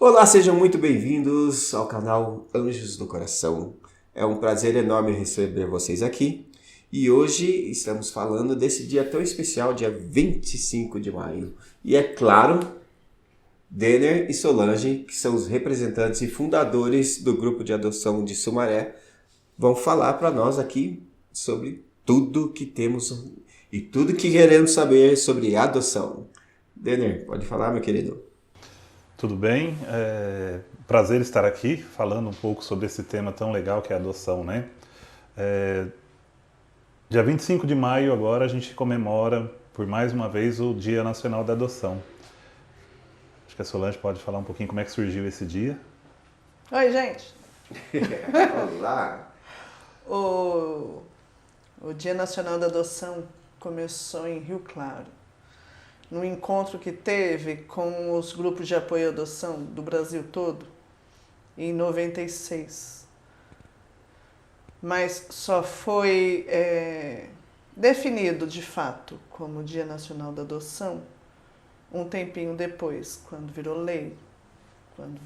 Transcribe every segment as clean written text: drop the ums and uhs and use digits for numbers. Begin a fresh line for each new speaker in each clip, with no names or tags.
Olá, sejam muito bem-vindos ao canal Anjos do Coração. É um prazer enorme receber vocês aqui. E hoje estamos falando desse dia tão especial, dia 25 de maio. E é claro, Denner e Solange, que são os representantes e fundadores do grupo de adoção de Sumaré, vão falar para nós aqui sobre tudo que temos e tudo que queremos saber sobre adoção. Denner, pode falar, meu querido.
Tudo bem? Prazer estar aqui falando um pouco sobre esse tema tão legal que é a adoção, né? Dia 25 de maio agora a gente comemora por mais uma vez o Dia Nacional da Adoção. Acho que a Solange pode falar um pouquinho como é que surgiu esse dia.
Oi, gente!
Olá!
O Dia Nacional da Adoção começou em Rio Claro, num encontro que teve com os grupos de apoio à adoção do Brasil todo, em 96. Mas só foi definido, de fato, como Dia Nacional da Adoção um tempinho depois, quando virou lei, quando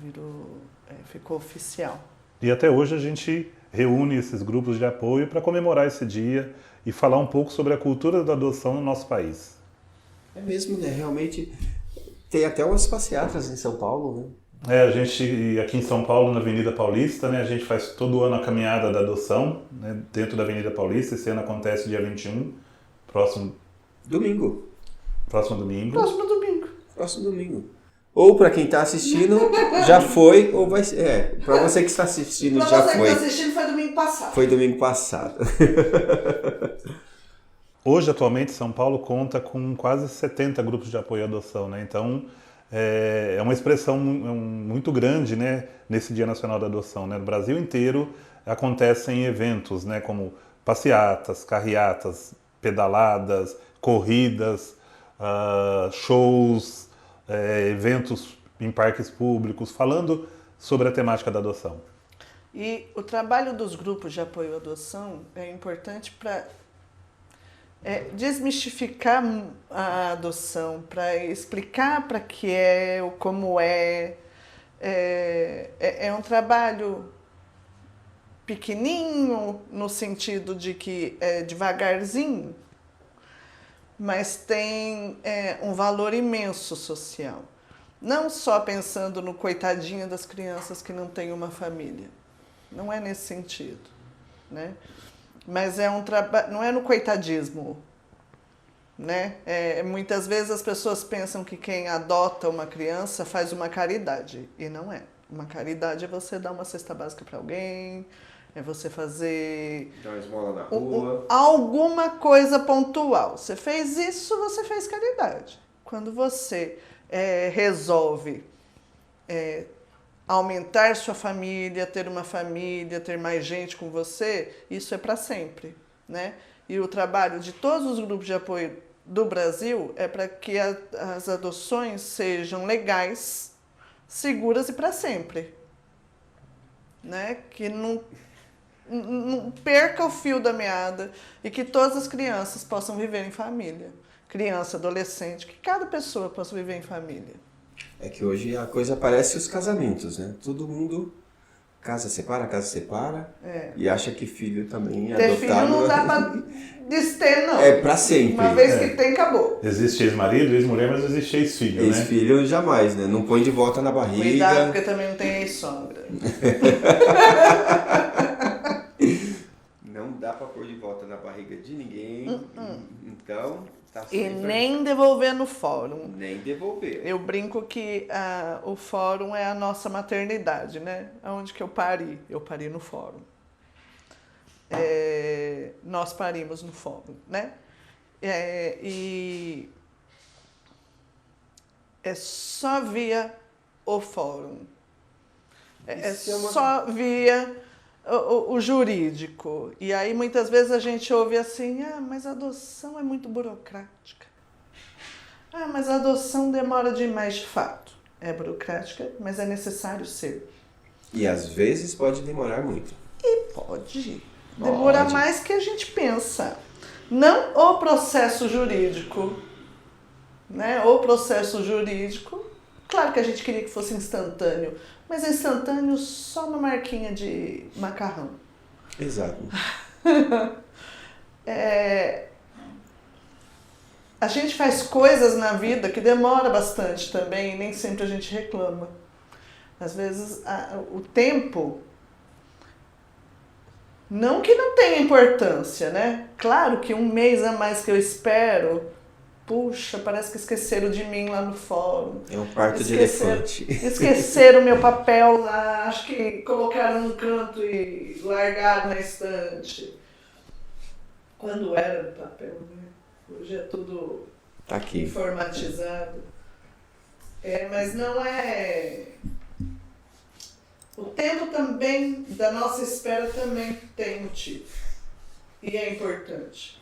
ficou oficial.
E até hoje a gente reúne esses grupos de apoio para comemorar esse dia e falar um pouco sobre a cultura da adoção no nosso país.
É mesmo, né? Realmente tem até umas passeatas em São Paulo, né?
A gente aqui em São Paulo, na Avenida Paulista, né, a gente faz todo ano a caminhada da adoção, né, dentro da Avenida Paulista. Esse ano acontece dia 21, próximo
domingo.
Próximo domingo.
Próximo domingo. Ou para quem está assistindo, já foi, ou vai ser. Para você que está assistindo, já foi.
Para você que está assistindo, foi domingo passado.
Foi domingo passado.
Hoje, atualmente, São Paulo conta com quase 70 grupos de apoio à adoção, né? Então, é uma expressão muito grande, né, nesse Dia Nacional da Adoção, né? No Brasil inteiro acontecem eventos, né, como passeatas, carreatas, pedaladas, corridas, shows, eventos em parques públicos, falando sobre a temática da adoção.
E o trabalho dos grupos de apoio à adoção é importante para desmistificar a adoção, para explicar para que como é. É um trabalho pequenininho, no sentido de que é devagarzinho, mas tem um valor imenso social. Não só pensando no coitadinho das crianças que não têm uma família. Não é nesse sentido, né? Mas é um trabalho, não é no coitadismo, né? Muitas vezes as pessoas pensam que quem adota uma criança faz uma caridade, e não é. Uma caridade é você dar uma cesta básica para alguém, é você fazer
dar uma esmola na rua.
Alguma coisa pontual. Você fez isso, você fez caridade. Quando você resolve aumentar sua família, ter uma família, ter mais gente com você, isso é para sempre, né? E o trabalho de todos os grupos de apoio do Brasil é para que as adoções sejam legais, seguras e para sempre, né? Que não perca o fio da meada e que todas as crianças possam viver em família. Criança, adolescente, que cada pessoa possa viver em família.
É que hoje a coisa parece os casamentos, né? Todo mundo casa separa e acha que filho também é adotado.
Ter filho não dá pra dester, não.
É pra sempre.
Uma vez que tem, acabou.
Existe ex-marido, ex-mulher, mas não existe ex-filho, né?
Ex-filho jamais, né? Não põe de volta na barriga.
Cuidado, porque também não tem ex-sogra.
Não dá pra pôr de volta na barriga de ninguém. Então...
E nem devolver no fórum.
Nem devolver.
Eu brinco que o fórum é a nossa maternidade, né? Onde que eu pari? Eu pari no fórum. Nós parimos no fórum, né? E é só via o fórum. Só via o jurídico. E aí muitas vezes a gente ouve assim, mas a adoção é muito burocrática. Mas a adoção demora demais, de fato. É burocrática, mas é necessário ser.
E às vezes pode demorar muito.
E pode. Demora mais que a gente pensa. Não o processo jurídico, né? O processo jurídico Claro que a gente queria que fosse instantâneo, mas é instantâneo só uma marquinha de macarrão.
Exato.
A gente faz coisas na vida que demora bastante também e nem sempre a gente reclama. Às vezes o tempo, não que não tenha importância, né? Claro que um mês a mais que eu espero, puxa, parece que esqueceram de mim lá no fórum.
É um parto de elefante.
Esqueceram o meu papel lá, acho que colocaram no canto e largaram na estante. Quando era papel, né? Hoje é tudo
Tá aqui.
informatizado. Mas não é... O tempo também, da nossa espera também tem motivo. E é importante.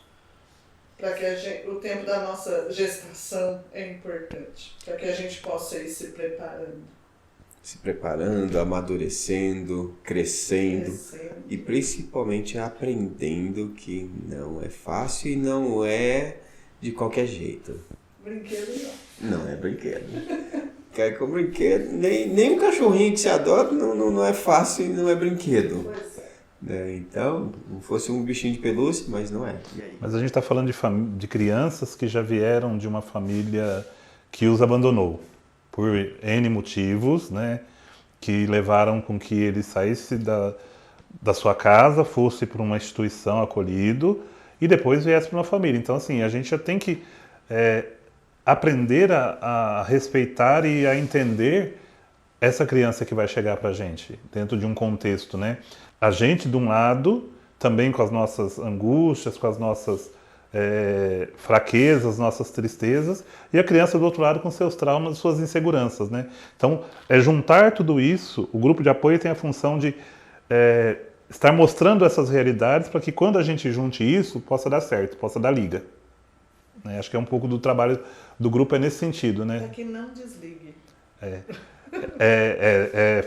Para que o tempo da nossa gestação é importante. Para que a gente possa ir se preparando.
Se preparando, amadurecendo, crescendo. E principalmente aprendendo que não é fácil e não é de qualquer jeito.
Brinquedo não.
Não é brinquedo. Quer com brinquedo, nem um cachorrinho que se adota não é fácil e não é brinquedo.
Pois é.
Então, não fosse um bichinho de pelúcia, mas não é.
Mas a gente está falando de crianças que já vieram de uma família que os abandonou por N motivos, né? Que levaram com que ele saísse da sua casa, fosse para uma instituição acolhido e depois viesse para uma família. Então, assim, a gente já tem que aprender a respeitar e a entender essa criança que vai chegar para a gente, dentro de um contexto, né? A gente, de um lado, também com as nossas angústias, com as nossas fraquezas, nossas tristezas, e a criança do outro lado com seus traumas, suas inseguranças, né? Então, juntar tudo isso, o grupo de apoio tem a função de estar mostrando essas realidades para que quando a gente junte isso, possa dar certo, possa dar liga. Né? Acho que é um pouco do trabalho do grupo nesse sentido, né?
Para que não desligue.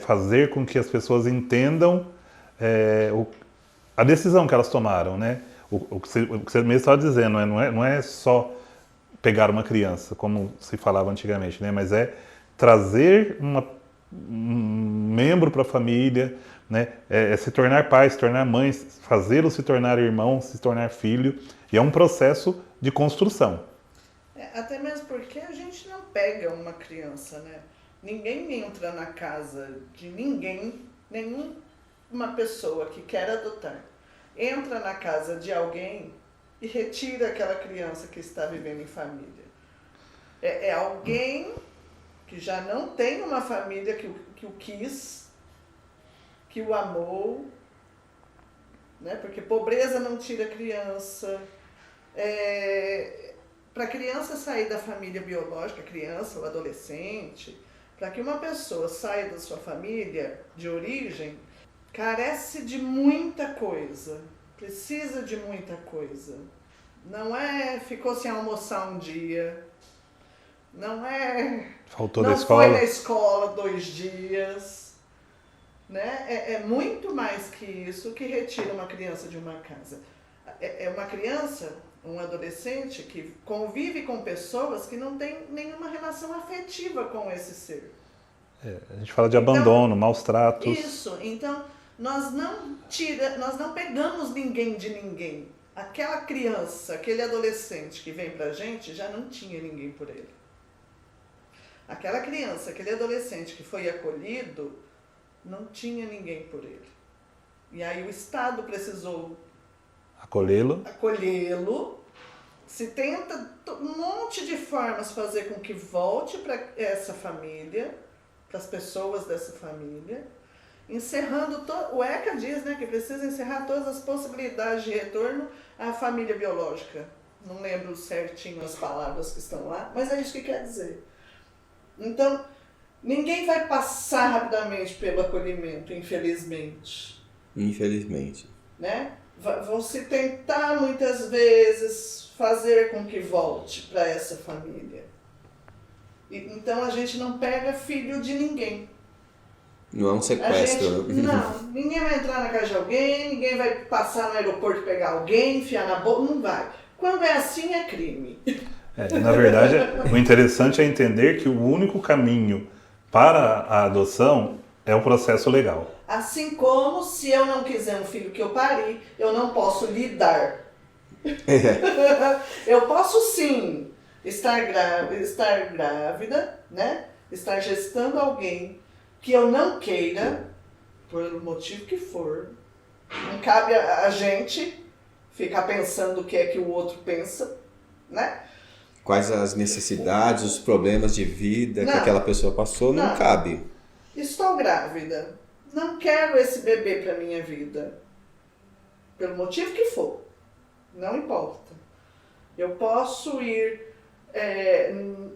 Fazer com que as pessoas entendam a decisão que elas tomaram, né? O que você mesmo estava dizendo, não é só pegar uma criança, como se falava antigamente, né? Mas é trazer um membro para a família, né? Se tornar pai, se tornar mãe, fazê-lo se tornar irmão, se tornar filho. E é um processo de construção.
Até mesmo porque a gente não pega uma criança, né? Ninguém entra na casa de ninguém, nenhuma pessoa que quer adotar, entra na casa de alguém e retira aquela criança que está vivendo em família. É alguém que já não tem uma família que o quis, que o amou, né? Porque pobreza não tira criança. Para a criança sair da família biológica, criança ou adolescente, para que uma pessoa saia da sua família de origem, carece de muita coisa, precisa de muita coisa. Não ficou sem almoçar um dia,
Faltou
não
da escola.
foi na escola 2 dias, né? É muito mais que isso que retira uma criança de uma casa. É uma criança, um adolescente que convive com pessoas que não têm nenhuma relação afetiva com esse ser.
A gente fala de abandono, maus tratos.
Isso, então nós não pegamos ninguém de ninguém. Aquela criança, aquele adolescente que vem pra gente já não tinha ninguém por ele. Aquela criança, aquele adolescente que foi acolhido, não tinha ninguém por ele. E aí o Estado precisou acolhê-lo, se tenta um monte de formas fazer com que volte para essa família, para as pessoas dessa família, encerrando o ECA diz, né, que precisa encerrar todas as possibilidades de retorno à família biológica. Não lembro certinho as palavras que estão lá, mas é isso que quer dizer. Então, ninguém vai passar rapidamente pelo acolhimento, infelizmente.
Infelizmente.
Né? Vão se tentar muitas vezes fazer com que volte para essa família. Então a gente não pega filho de ninguém.
Não é um sequestro.
Não, ninguém vai entrar na casa de alguém, ninguém vai passar no aeroporto pegar alguém, enfiar na boca, não vai. Quando é assim é crime.
Na verdade, o interessante é entender que o único caminho para a adoção é o processo legal.
Assim como se eu não quiser um filho que eu pari, eu não posso lhe dar. Eu posso sim estar grávida, né? Estar gestando alguém que eu não queira, por motivo que for. Não cabe a gente ficar pensando o que é que o outro pensa, né?
Quais as necessidades, os problemas de vida que
Não.
aquela pessoa passou, não cabe.
Estou grávida. Não quero esse bebê para minha vida. Pelo motivo que for. Não importa. Eu posso ir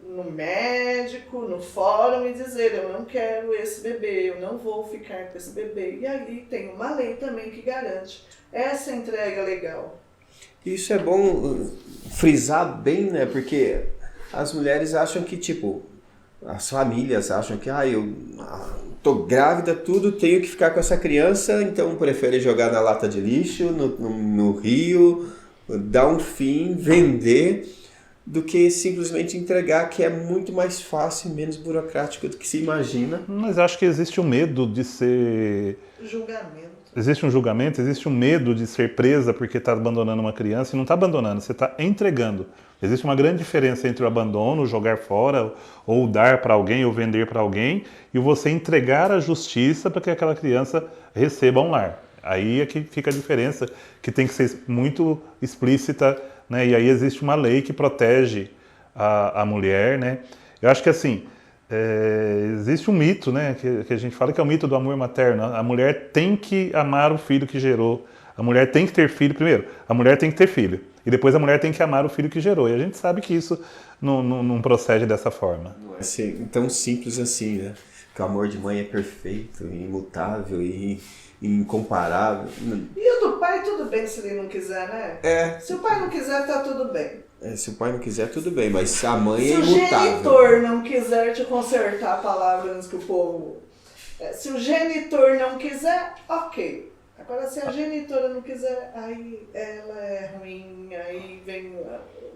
no médico, no fórum e dizer, eu não quero esse bebê, eu não vou ficar com esse bebê. E aí tem uma lei também que garante essa entrega legal.
Isso é bom frisar bem, né? Porque as mulheres acham que, tipo, as famílias acham que, eu tô grávida, tudo, tenho que ficar com essa criança, então prefere jogar na lata de lixo, no rio, dar um fim, vender, do que simplesmente entregar, que é muito mais fácil e menos burocrático do que se imagina.
Mas acho que existe um medo de ser...
Julgamento.
Existe um julgamento, existe um medo de ser presa porque está abandonando uma criança, e não está abandonando, você está entregando. Existe uma grande diferença entre o abandono, jogar fora, ou dar para alguém, ou vender para alguém, e você entregar à justiça para que aquela criança receba um lar. Aí é que fica a diferença, que tem que ser muito explícita, né? E aí existe uma lei que protege a mulher, né? Eu acho que assim, existe um mito, né, que a gente fala que é o mito do amor materno. A mulher tem que amar o filho que gerou. A mulher tem que ter filho primeiro. A mulher tem que ter filho. E depois a mulher tem que amar o filho que gerou. E a gente sabe que isso não procede dessa forma.
Não é assim, tão simples assim, né? Que o amor de mãe é perfeito, imutável e incomparável.
E o do pai, tudo bem se ele não quiser, né? Se o pai não quiser, tá tudo bem.
Se o pai não quiser, tudo bem, mas se a mãe
Se
é
o
imutável.
genitor não quiser te consertar a palavra antes que o povo... Se o genitor não quiser, ok. Agora, se a genitora não quiser, aí ela é ruim, aí vem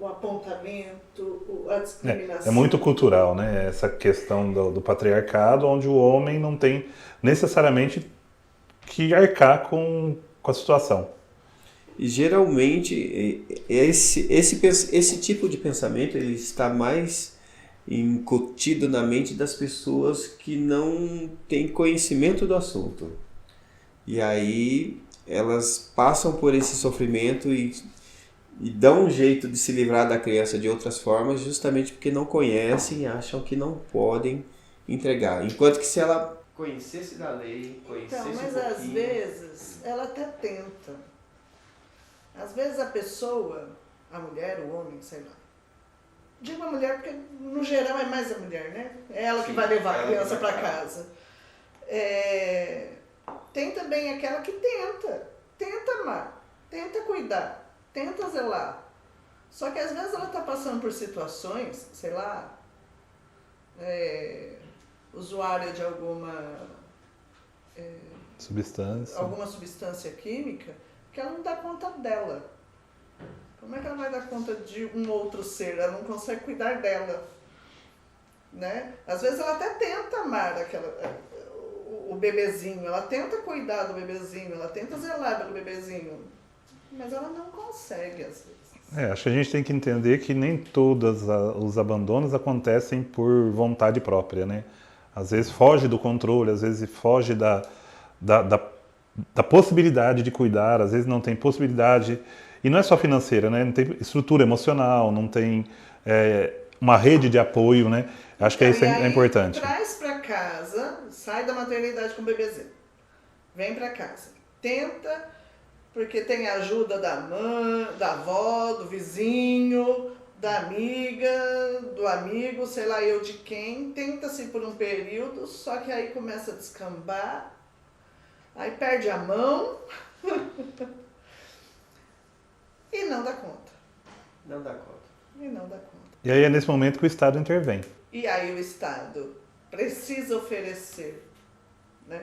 o apontamento, a discriminação.
É muito cultural, né? Essa questão do patriarcado, onde o homem não tem necessariamente que arcar com a situação.
E geralmente esse tipo de pensamento ele está mais incutido na mente das pessoas que não têm conhecimento do assunto. E aí elas passam por esse sofrimento e dão um jeito de se livrar da criança de outras formas, justamente porque não conhecem e acham que não podem entregar. Enquanto que se ela conhecesse da lei, conhecesse
mas às vezes ela até tenta. Às vezes a pessoa, a mulher, o homem, sei lá. Digo a mulher porque no geral é mais a mulher, né? É ela que vai levar a criança para casa. Tem também aquela que tenta amar, tenta cuidar, tenta zelar. Só que às vezes ela está passando por situações, sei lá, usuária de alguma substância química, que ela não dá conta dela. Como é que ela vai dar conta de um outro ser? Ela não consegue cuidar dela, né? Às vezes ela até tenta amar o bebezinho, ela tenta cuidar do bebezinho, ela tenta zelar pelo bebezinho, mas ela não consegue às vezes.
Acho que a gente tem que entender que nem todos os abandonos acontecem por vontade própria, né? Às vezes foge do controle, às vezes foge da possibilidade de cuidar, às vezes não tem possibilidade, e não é só financeira, né? Não tem estrutura emocional, não tem uma rede de apoio, né? Acho que isso é importante.
Traz para casa, sai da maternidade com o bebezinho, vem para casa, tenta, porque tem a ajuda da mãe, da avó, do vizinho, da amiga, do amigo, sei lá eu de quem, tenta-se por um período, só que aí começa a descambar, aí perde a mão e não dá conta.
Não dá conta.
E não dá conta.
E aí é nesse momento que o Estado intervém.
E aí o Estado precisa oferecer, né,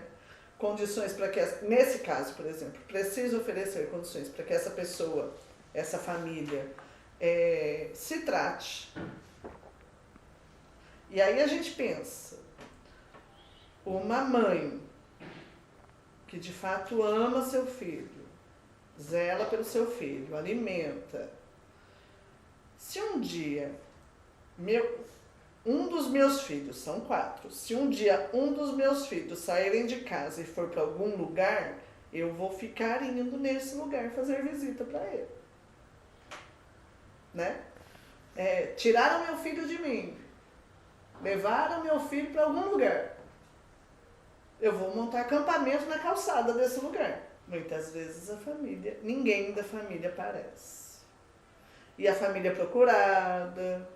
condições para que, nesse caso, por exemplo, precisa oferecer condições para que essa pessoa, essa família, se trate. E aí a gente pensa, uma mãe que de fato ama seu filho, zela pelo seu filho, alimenta. Se um dia um dos meus filhos, são 4, se um dia um dos meus filhos saírem de casa e for para algum lugar, eu vou ficar indo nesse lugar fazer visita para ele. Né? Tiraram meu filho de mim, levaram meu filho para algum lugar. Eu vou montar acampamento na calçada desse lugar. Muitas vezes ninguém da família aparece. E a família é procurada,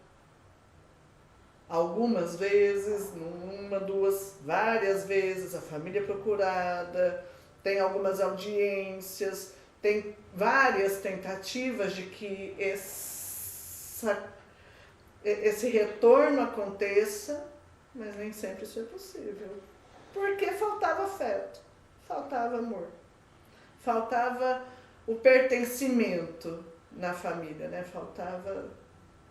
algumas vezes, uma, duas, várias vezes, a família é procurada, tem algumas audiências, tem várias tentativas de que esse retorno aconteça, mas nem sempre isso é possível. Porque faltava afeto, faltava amor, faltava o pertencimento na família, né? Faltava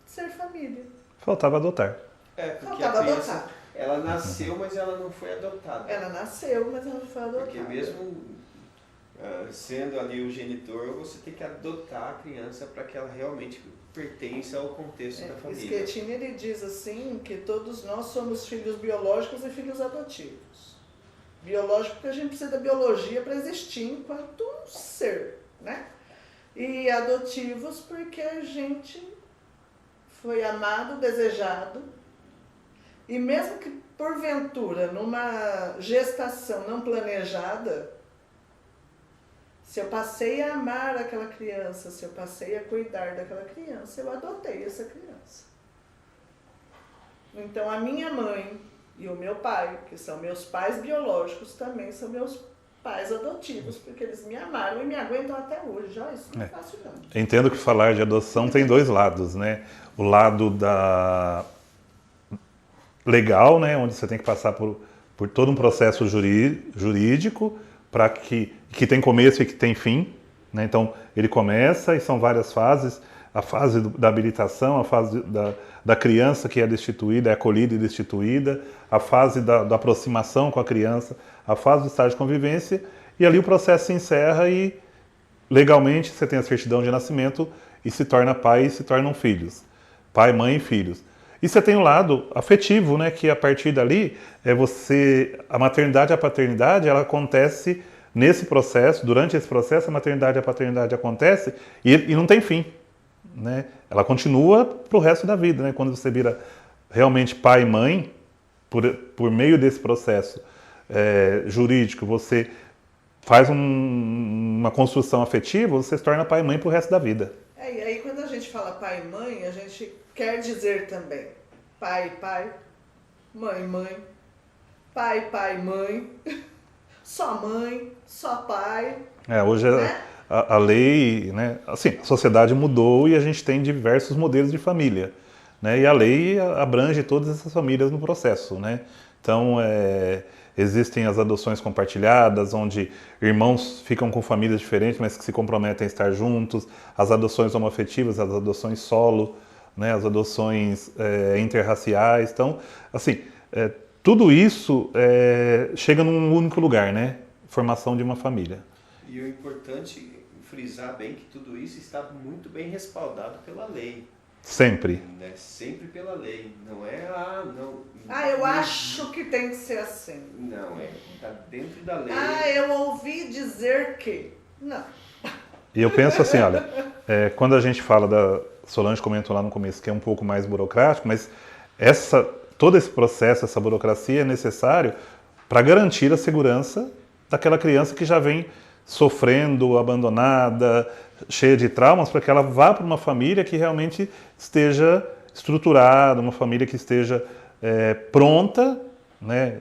ser família.
Faltava adotar.
Porque
Faltava
a criança,
adotar.
ela nasceu, mas ela não foi adotada.
Ela nasceu, mas ela não foi adotada.
Porque mesmo sendo ali o genitor, você tem que adotar a criança para que ela realmente pertença ao contexto da família.
Schettini, ele diz assim que todos nós somos filhos biológicos e filhos adotivos. Biológico porque a gente precisa da biologia para existir enquanto um ser, né? E adotivos porque a gente foi amado, desejado, e mesmo que porventura numa gestação não planejada, se eu passei a amar aquela criança, se eu passei a cuidar daquela criança, eu adotei essa criança. Então a minha mãe e o meu pai, que são meus pais biológicos, também são meus pais adotivos, porque eles me amaram e me aguentam até hoje. Ó, isso não é fácil não.
Entendo que falar de adoção tem 2 lados, né? O lado da legal, né, onde você tem que passar por todo um processo jurídico para que tem começo e que tem fim, né? Então ele começa e são várias fases: a fase da habilitação, a fase da criança que é destituída, é acolhida e destituída, a fase da aproximação com a criança, a fase do estágio de convivência, e ali o processo se encerra e legalmente você tem a certidão de nascimento e se torna pai e se tornam filhos, pai, mãe e filhos. E você tem o lado afetivo, né, que a partir dali a maternidade e a paternidade, ela acontece nesse processo, durante esse processo a maternidade e a paternidade acontece e não tem fim, né? Ela continua para o resto da vida, né? Quando você vira realmente pai e mãe, por meio desse processo jurídico, você faz uma construção afetiva, você se torna pai e mãe para o resto da vida.
E aí quando a gente fala pai e mãe, a gente quer dizer também pai, mãe, pai, mãe, só mãe, só pai.
Hoje
né?
a lei, né, assim, a sociedade mudou e a gente tem diversos modelos de família, né, e a lei abrange todas essas famílias no processo, né. Então, existem as adoções compartilhadas, onde irmãos ficam com famílias diferentes, mas que se comprometem a estar juntos, as adoções homoafetivas, as adoções solo, né, as adoções interraciais. Então, assim, tudo isso chega num único lugar, né, formação de uma família.
E o importante frisar bem que tudo isso está muito bem respaldado pela lei.
Sempre.
Né? Sempre pela lei. Não é,
eu acho que tem que ser assim.
Não, está dentro da lei.
Eu ouvi dizer que. Não.
E eu penso assim, olha, quando a gente fala Solange comentou lá no começo que é um pouco mais burocrático, mas todo esse processo, essa burocracia é necessário para garantir a segurança daquela criança que já vem sofrendo, abandonada, cheia de traumas, para que ela vá para uma família que realmente esteja estruturada, uma família que esteja pronta, né,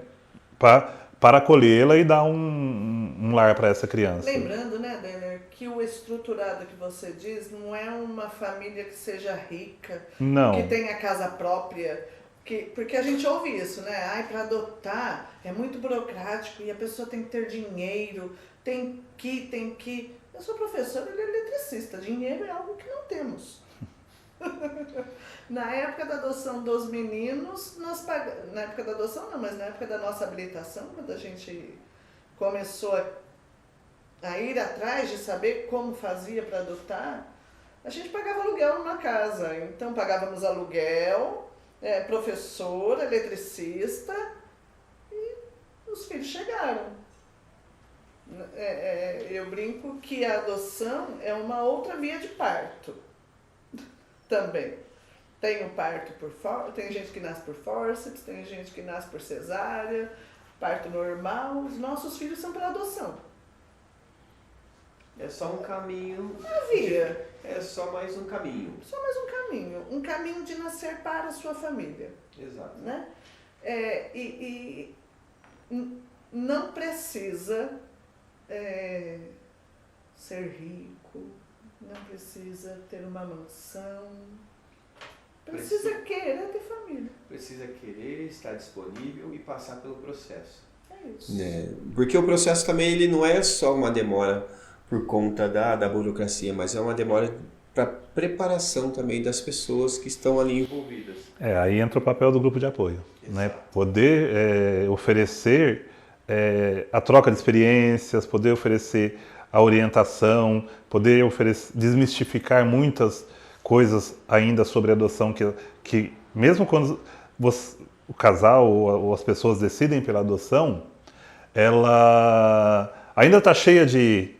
para acolhê-la e dar um lar para essa criança.
Lembrando, né, Denner, que o estruturado que você diz não é uma família que seja rica,
não,
que tenha casa própria, porque a gente ouve isso, né? Para adotar é muito burocrático e a pessoa tem que ter dinheiro, tem que. Eu sou professora e eletricista, dinheiro é algo que não temos. Na época da adoção dos meninos, nós pagamos. Na época da adoção não, mas na época da nossa habilitação, quando a gente começou a ir atrás de saber como fazia para adotar, a gente pagava aluguel numa casa. Então pagávamos aluguel, professor, eletricista, e os filhos chegaram. Eu brinco que a adoção é uma outra via de parto também. Tem o parto tem gente que nasce por fórceps, tem gente que nasce por cesárea, parto normal. Os nossos filhos são para adoção.
É só um caminho.
Via.
É só mais um caminho.
Só mais um caminho. Um caminho de nascer para a sua família.
Exato.
Né? Não precisa ser rico, não precisa ter uma mansão. Precisa querer ter família.
Precisa querer, estar disponível e passar pelo processo.
É isso.
Porque o processo também ele não é só uma demora por conta da burocracia, mas é uma demora para preparação também das pessoas que estão ali envolvidas.
Aí entra o papel do grupo de apoio, né? Poder oferecer a troca de experiências, poder oferecer a orientação, poder desmistificar muitas coisas ainda sobre adoção que mesmo quando o casal ou as pessoas decidem pela adoção, ela ainda está cheia de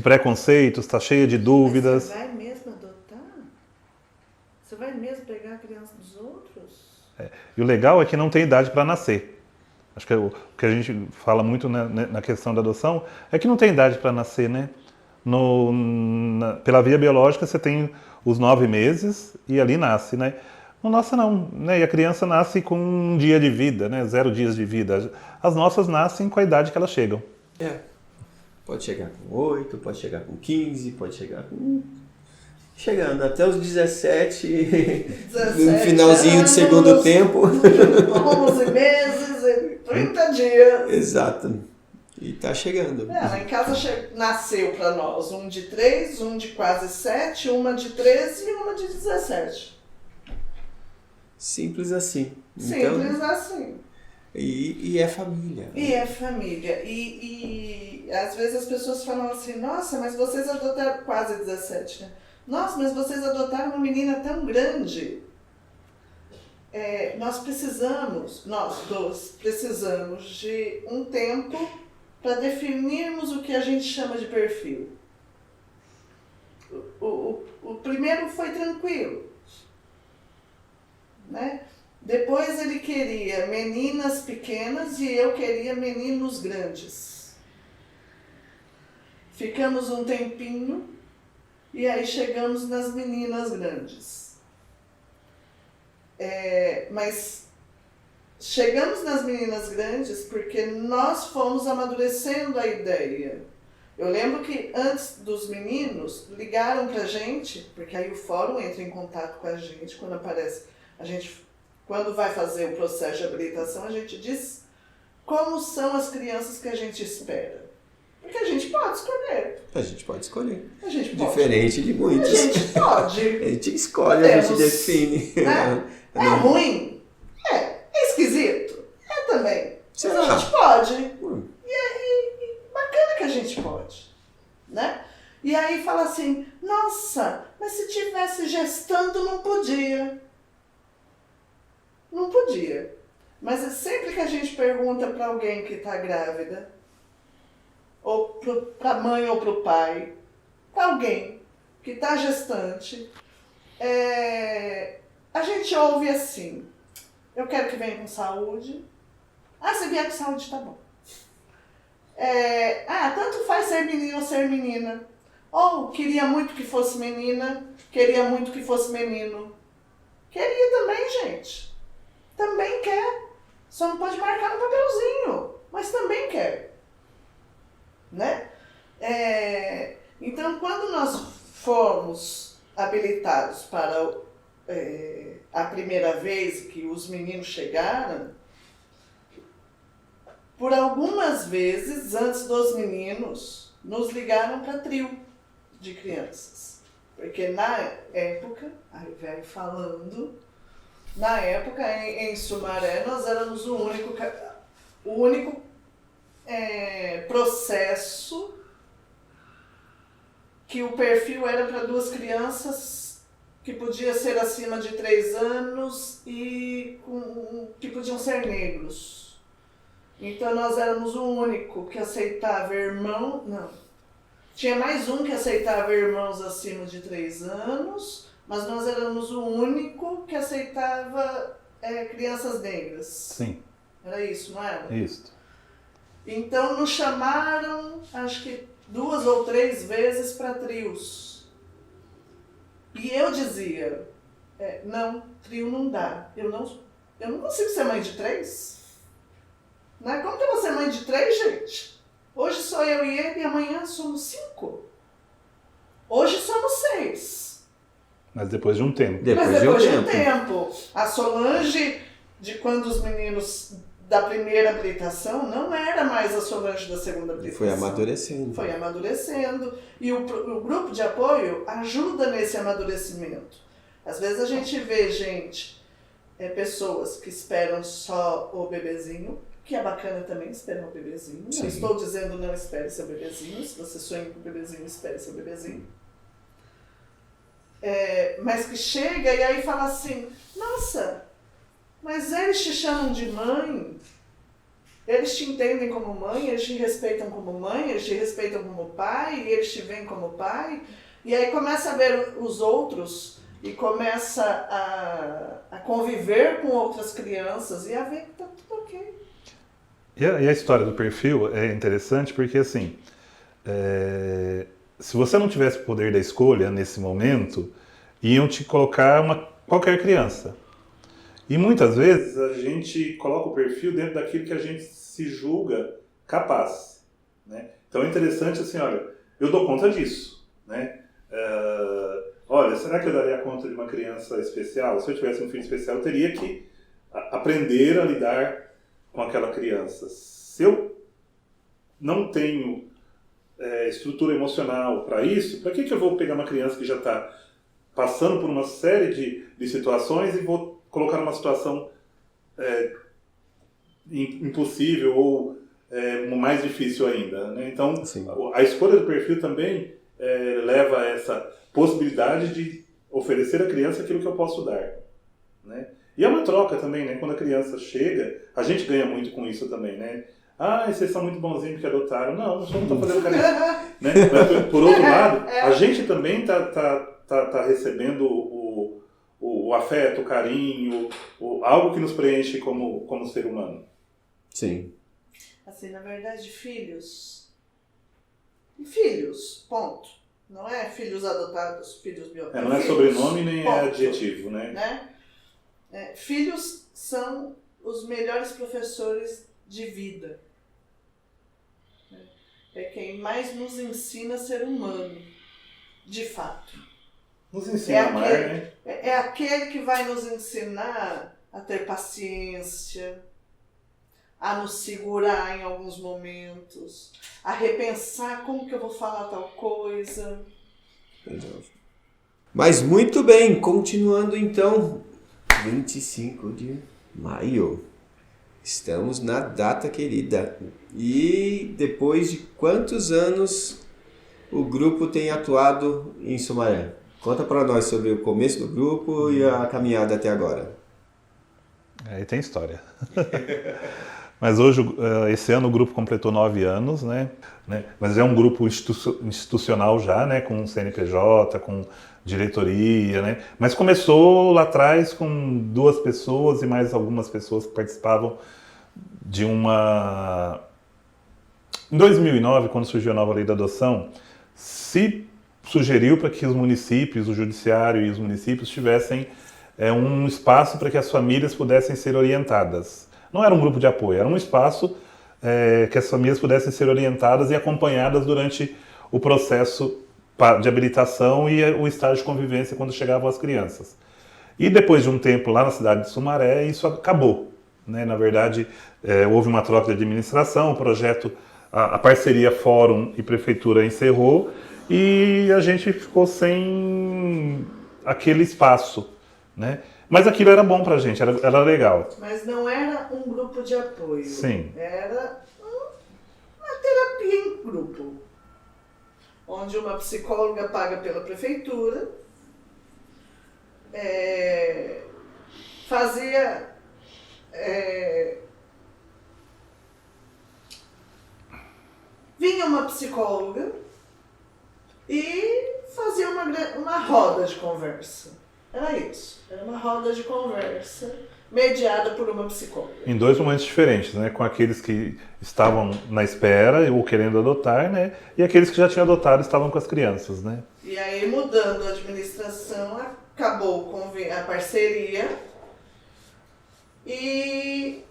preconceitos, está cheia de dúvidas.
Você vai mesmo adotar? Você vai mesmo pegar a criança dos outros?
E o legal é que não tem idade para nascer. Acho que o que a gente fala muito na questão da adoção é que não tem idade para nascer, né? Pela via biológica você tem os 9 meses e ali nasce, né? No nosso não, né? E a criança nasce com 1 dia de vida, né? 0 dias de vida. As nossas nascem com a idade que elas chegam.
Pode chegar com 8, pode chegar com 15, pode chegar com... Chegando até os 17 no finalzinho do segundo tempo.
11 meses e 30 dias.
Exato. E tá chegando.
Lá em casa nasceu para nós um de 3, um de quase 7, uma de 13 e uma de 17.
Simples assim.
Simples assim.
E é família.
E é família. E às vezes as pessoas falam assim, nossa, mas vocês adotaram quase 17, né? Nossa, mas vocês adotaram uma menina tão grande. Nós dois precisamos de um tempo para definirmos o que a gente chama de perfil. O primeiro foi tranquilo, né? Depois ele queria meninas pequenas e eu queria meninos grandes. Ficamos um tempinho e aí chegamos nas meninas grandes. Mas chegamos nas meninas grandes porque nós fomos amadurecendo a ideia. Eu lembro que antes dos meninos ligaram pra gente, porque aí o fórum entra em contato com a gente quando aparece. Quando vai fazer o processo de habilitação, a gente diz como são as crianças que a gente espera. Porque a gente pode escolher.
A gente pode escolher.
A gente pode.
Diferente de muitos.
A gente pode.
A gente escolhe, a gente define.
É ruim? É esquisito? Também.
Será?
Mas a gente pode. E bacana que a gente pode. Né? E aí fala assim, nossa, mas se tivesse gestando não podia. Não podia. Mas é sempre que a gente pergunta para alguém que está grávida, ou para a mãe ou para o pai, para alguém que está gestante, a gente ouve assim, eu quero que venha com saúde. Se vier com saúde, tá bom. Tanto faz ser menino ou ser menina. Ou queria muito que fosse menina, queria muito que fosse menino. Queria também, gente. Também quer. Só não pode marcar no papelzinho, mas também quer. Né? Então, quando nós formos habilitados para a primeira vez que os meninos chegaram, por algumas vezes, antes dos meninos, nos ligaram para trio de crianças. Porque na época, aí velho falando, na época em Sumaré nós éramos o único processo que o perfil era para 2 crianças que podia ser acima de 3 anos e que podiam ser negros. Então nós éramos o único que aceitava tinha mais um que aceitava irmãos acima de 3 anos, mas nós éramos o único que aceitava crianças negras.
Sim.
Era isso, não era?
Isso.
Então nos chamaram, acho que 2 ou 3 vezes para trios. E eu dizia, não, trio não dá. Eu não consigo ser mãe de 3. Né? Como que eu vou ser mãe de 3, gente? Hoje sou eu e ele e amanhã somos 5. Hoje somos 6.
Mas depois de um tempo.
Mas depois de um tempo. A Solange, de quando os meninos da primeira habilitação, não era mais a Solange da segunda habilitação.
Foi amadurecendo.
Foi amadurecendo. E o grupo de apoio ajuda nesse amadurecimento. Às vezes a gente vê pessoas que esperam só o bebezinho, que é bacana também esperar o bebezinho.
Sim.
Não estou dizendo não espere seu bebezinho. Se você sonha com o bebezinho, espere seu bebezinho. Mas que chega e aí fala assim, nossa, mas eles te chamam de mãe, eles te entendem como mãe, eles te respeitam como mãe, eles te respeitam como pai, e eles te veem como pai. E aí começa a ver os outros e começa a conviver com outras crianças e a ver que tá tudo ok.
E a história do perfil é interessante porque, assim, se você não tivesse o poder da escolha nesse momento, iam te colocar qualquer criança. E muitas vezes a gente coloca o perfil dentro daquilo que a gente se julga capaz, né? Então é interessante assim, olha, eu dou conta disso, né? Olha, será que eu daria conta de uma criança especial? Se eu tivesse um filho especial, eu teria que aprender a lidar com aquela criança. Se eu não tenho estrutura emocional para isso, para que eu vou pegar uma criança que já está passando por uma série de situações e vou colocar numa situação impossível ou mais difícil ainda, né? Então, sim, a escolha do perfil também leva a essa possibilidade de oferecer à criança aquilo que eu posso dar, né? E é uma troca também, né? Quando a criança chega, a gente ganha muito com isso também, né? Ah, vocês são muito bonzinhos porque adotaram. Não, eu só não estou fazendo carinho. Né? Mas, por outro lado, a gente também tá recebendo o afeto, o carinho, algo que nos preenche como ser humano.
Sim.
Assim, na verdade, filhos, ponto. Não é filhos adotados, filhos biológicos.
Não é sobrenome nem ponto. É adjetivo, né?
Filhos são os melhores professores de vida. É quem mais nos ensina a ser humano, de fato.
Nos ensina a amar, né?
É aquele que vai nos ensinar a ter paciência, a nos segurar em alguns momentos, a repensar como que eu vou falar tal coisa.
Mas muito bem, continuando então, 25 de maio. Estamos na data querida. E depois de quantos anos o grupo tem atuado em Sumaré? Conta para nós sobre o começo do grupo e a caminhada até agora.
Aí tem história. Mas hoje, esse ano, o grupo completou 9 anos, né? Mas é um grupo institucional já, né? Com CNPJ, com diretoria, né? Mas começou lá atrás com 2 pessoas e mais algumas pessoas que participavam de uma... Em 2009, quando surgiu a nova lei da adoção, se sugeriu para que os municípios, o judiciário e os municípios tivessem um espaço para que as famílias pudessem ser orientadas. Não era um grupo de apoio, era um espaço que as famílias pudessem ser orientadas e acompanhadas durante o processo de habilitação e o estágio de convivência quando chegavam as crianças. E depois de um tempo lá na cidade de Sumaré, isso acabou, né? Na verdade, houve uma troca de administração, o projeto, a parceria Fórum e Prefeitura encerrou e a gente ficou sem aquele espaço, né? Mas aquilo era bom pra gente, era legal.
Mas não era um grupo de apoio.
Sim.
Era uma terapia em grupo, onde uma psicóloga paga pela prefeitura, fazia vinha uma psicóloga e fazia uma roda de conversa. Era isso, era uma roda de conversa mediada por uma psicóloga.
Em dois momentos diferentes, né? Com aqueles que estavam na espera ou querendo adotar, né? E aqueles que já tinham adotado e estavam com as crianças, né?
E aí, mudando a administração, acabou com a parceria e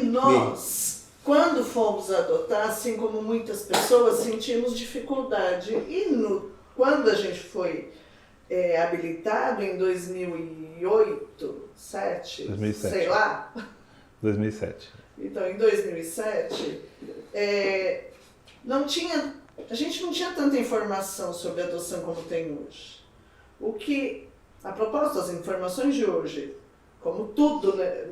nós, quando fomos adotar, assim como muitas pessoas, sentimos dificuldade. Quando a gente foi habilitado em 2008, 2007, sei lá.
2007.
Então, em 2007, a gente não tinha tanta informação sobre adoção como tem hoje. A propósito, as informações de hoje, como tudo, né,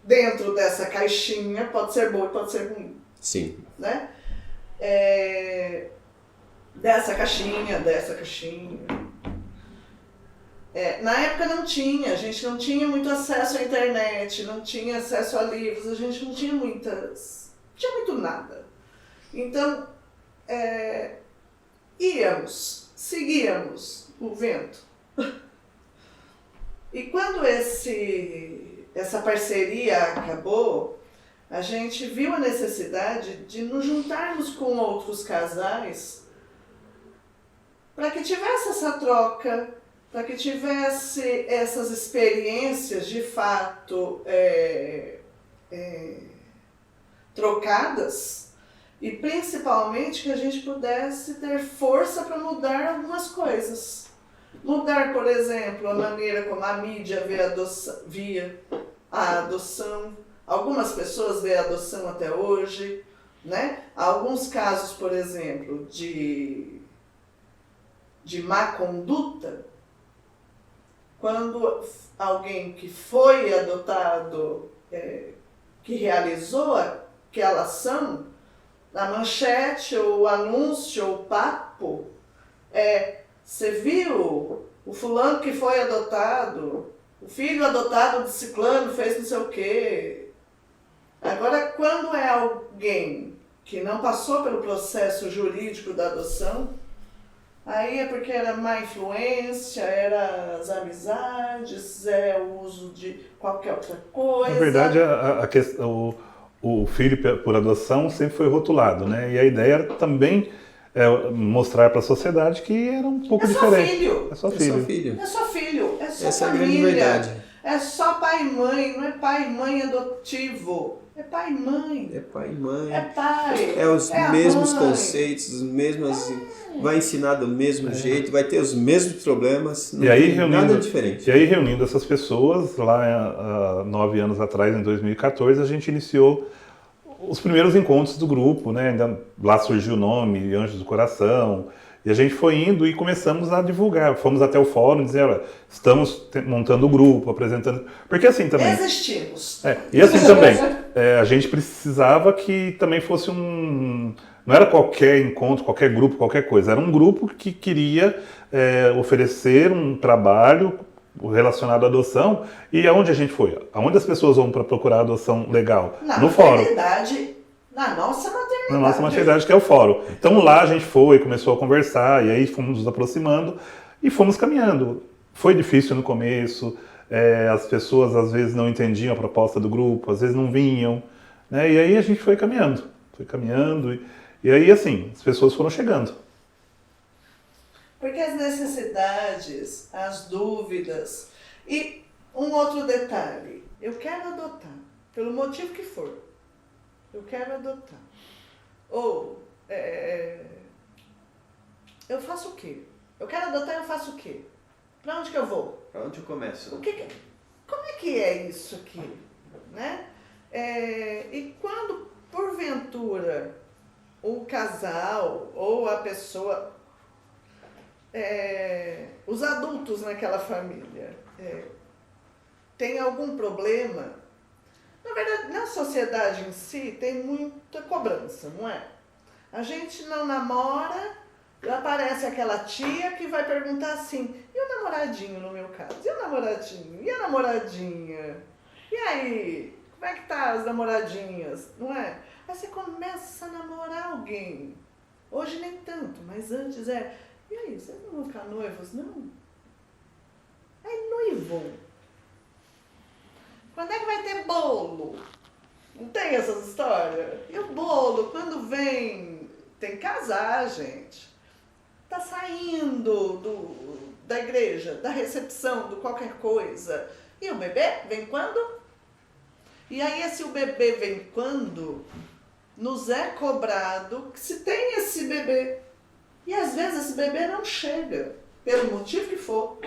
dentro dessa caixinha, pode ser bom e pode ser ruim.
Sim.
Né? Dessa caixinha. Na época não tinha, a gente não tinha muito acesso à internet, não tinha acesso a livros, a gente não tinha muito nada. Então, seguíamos o vento. E quando essa parceria acabou, a gente viu a necessidade de nos juntarmos com outros casais para que tivesse essa troca, para que tivesse essas experiências de fato trocadas e principalmente que a gente pudesse ter força para mudar algumas coisas. Mudar, por exemplo, a maneira como a mídia via a adoção. Algumas pessoas veem a adoção até hoje, né? Alguns casos, por exemplo, de má conduta, quando alguém que foi adotado, que realizou aquela ação, na manchete, ou o anúncio, ou o papo, você viu o fulano que foi adotado, o filho adotado de ciclano fez não sei o quê. Agora, quando é alguém que não passou pelo processo jurídico da adoção, aí é porque era má influência, era as amizades, o uso de qualquer outra coisa.
Na verdade, o filho por adoção sempre foi rotulado, né? E a ideia era também mostrar para a sociedade que era um pouco diferente.
É só filho.
É só filho.
É só
Essa
família.
É a grande verdade.
É só pai e mãe, não é pai e mãe adotivo. É pai e mãe.
É pai e mãe.
É pai.
É os mesmos
mãe.
conceitos, os mesmos. Vai ensinar do mesmo jeito, vai ter os mesmos problemas, não
e aí,
tem nada diferente.
E aí, reunindo essas pessoas, lá há 9 anos atrás, em 2014, a gente iniciou os primeiros encontros do grupo, né? Lá surgiu o nome, Anjos do Coração, e a gente foi indo e começamos a divulgar. Fomos até o fórum dizer, olha, estamos montando o grupo, apresentando... Porque assim também...
Existimos.
E assim também, a gente precisava que também fosse não era qualquer encontro, qualquer grupo, qualquer coisa. Era um grupo que queria oferecer um trabalho relacionado à adoção. E aonde a gente foi? Aonde as pessoas vão para procurar adoção legal? No fórum.
Na nossa maternidade.
Na nossa maternidade, que é o fórum. Então lá a gente foi, começou a conversar, e aí fomos nos aproximando e fomos caminhando. Foi difícil no começo, as pessoas às vezes não entendiam a proposta do grupo, às vezes não vinham, né? E aí a gente foi caminhando, e aí assim, as pessoas foram chegando.
Porque as necessidades, as dúvidas. E um outro detalhe, eu quero adotar, pelo motivo que for. Eu quero adotar. Ou, eu faço o quê? Eu quero adotar, eu faço o quê? Para onde que eu vou?
Para onde eu começo?
Como é que é isso aqui? Né? E quando, porventura, o casal ou a pessoa, os adultos naquela família tem algum problema, na verdade, na sociedade em si tem muita cobrança, não é? A gente não namora, aparece aquela tia que vai perguntar assim, e o namoradinho no meu caso? E o namoradinho? E a namoradinha? E aí? Como é que tá as namoradinhas? Não é? Aí você começa a namorar alguém. Hoje nem tanto, mas antes e aí, vocês não vão ficar noivos? Não. Aí noivo. Quando é que vai ter bolo? Não tem essas histórias? E o bolo, quando vem, tem que casar, gente. Tá saindo da igreja, da recepção, de qualquer coisa. E o bebê vem quando? E aí, se o bebê vem quando, nos é cobrado que se tem esse bebê. E às vezes esse bebê não chega, pelo motivo que for,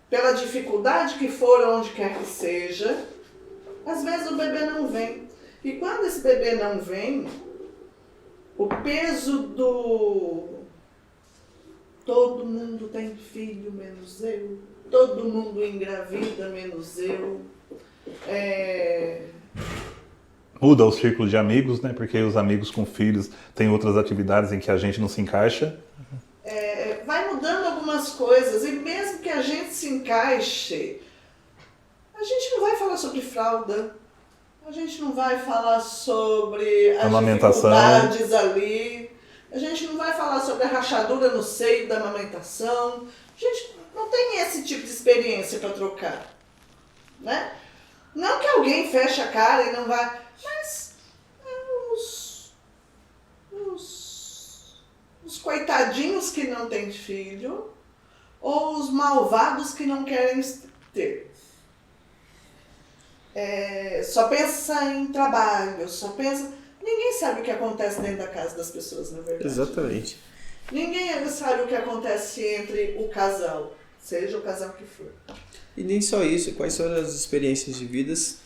pela dificuldade que for, onde quer que seja, às vezes o bebê não vem. E quando esse bebê não vem, o peso todo mundo tem filho menos eu, todo mundo engravida menos eu.
Muda o círculo de amigos, né? Porque os amigos com filhos têm outras atividades em que a gente não se encaixa.
Vai mudando algumas coisas, e mesmo que a gente se encaixe, a gente não vai falar sobre fralda, a gente não vai falar sobre as dificuldades ali, a gente não vai falar sobre a rachadura no seio da amamentação, a gente não tem esse tipo de experiência para trocar, né? Não que alguém feche a cara e não vai, mas os coitadinhos que não têm filho, ou os malvados que não querem ter. Só pensa em trabalho, ninguém sabe o que acontece dentro da casa das pessoas, na verdade.
Exatamente.
Ninguém sabe o que acontece entre o casal, seja o casal que for.
E nem só isso, quais foram as experiências de vidas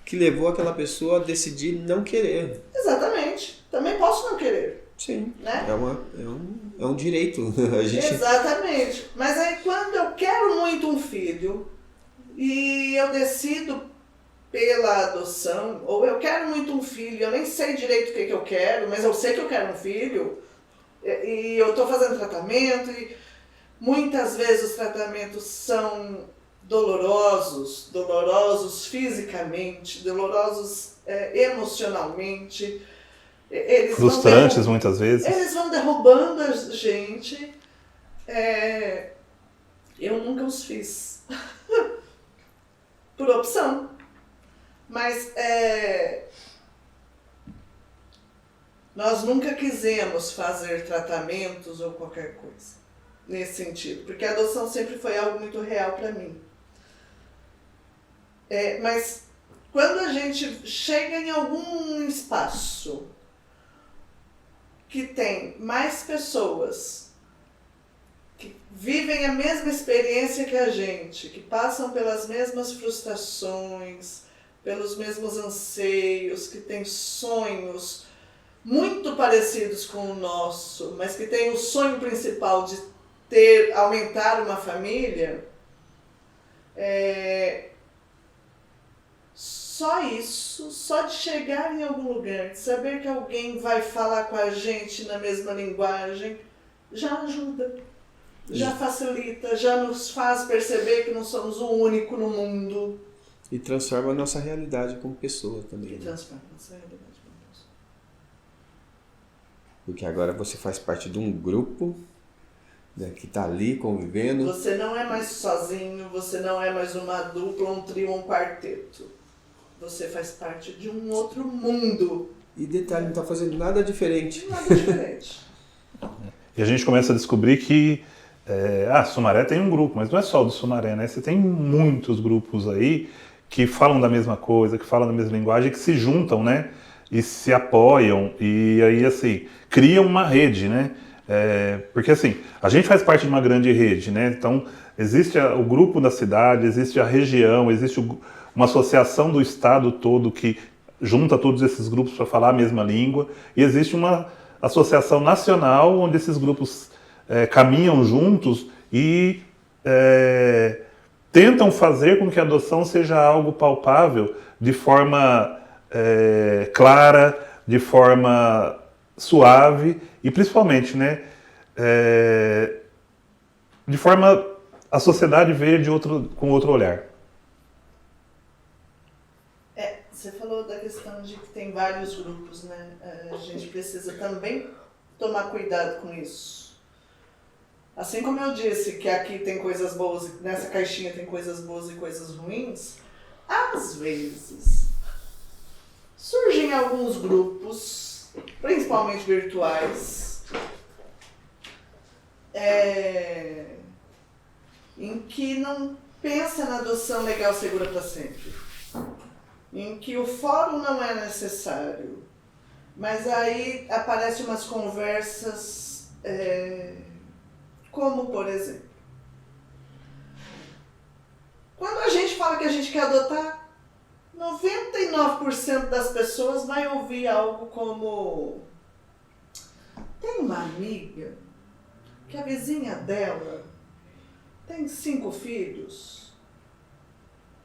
que levou aquela pessoa a decidir não querer.
Exatamente. Também posso não querer.
Sim,
né?
É um direito.
Exatamente. Mas aí quando eu quero muito um filho e eu decido pela adoção, ou eu quero muito um filho, eu nem sei direito o que eu quero, mas eu sei que eu quero um filho, e eu estou fazendo tratamento, e muitas vezes os tratamentos são dolorosos fisicamente, dolorosos emocionalmente,
frustrantes muitas vezes.
Eles vão derrubando a gente. Eu nunca os fiz. Por opção. Mas nós nunca quisemos fazer tratamentos ou qualquer coisa nesse sentido. Porque a adoção sempre foi algo muito real para mim. Mas quando a gente chega em algum espaço que tem mais pessoas que vivem a mesma experiência que a gente, que passam pelas mesmas frustrações, pelos mesmos anseios, que têm sonhos muito parecidos com o nosso, mas que têm o sonho principal de aumentar uma família, só isso, só de chegar em algum lugar, de saber que alguém vai falar com a gente na mesma linguagem, já ajuda, já facilita, já nos faz perceber que não somos o único no mundo.
E transforma a nossa realidade como pessoa também.
E transforma a nossa realidade como pessoa.
Porque agora você faz parte de um grupo, né, que está ali convivendo.
Você não é mais sozinho, você não é mais uma dupla, um trio, um quarteto. Você faz parte de um outro mundo.
E detalhe, não está fazendo nada diferente.
Nada diferente.
E a gente começa a descobrir que Sumaré tem um grupo, mas não é só o do Sumaré, né? Você tem muitos grupos aí que falam da mesma coisa, que falam da mesma linguagem, que se juntam, né? E se apoiam, e aí, assim, criam uma rede, né? Porque, assim, a gente faz parte de uma grande rede, né? Então, existe o grupo da cidade, existe a região, existe uma associação do estado todo que junta todos esses grupos para falar a mesma língua, e existe uma associação nacional onde esses grupos caminham juntos e tentam fazer com que a adoção seja algo palpável, de forma clara, de forma suave e principalmente, né, de forma a sociedade ver com outro olhar.
Você falou da questão de que tem vários grupos, né? A gente precisa também tomar cuidado com isso. Assim como eu disse que aqui tem coisas boas, nessa caixinha tem coisas boas e coisas ruins, às vezes surgem alguns grupos, principalmente virtuais, em que não pensa na adoção legal segura para sempre, em que o fórum não é necessário, mas aí aparecem umas conversas, como por exemplo, quando a gente fala que a gente quer adotar, 99% das pessoas vai ouvir algo como: tem uma amiga que a vizinha dela tem 5 filhos,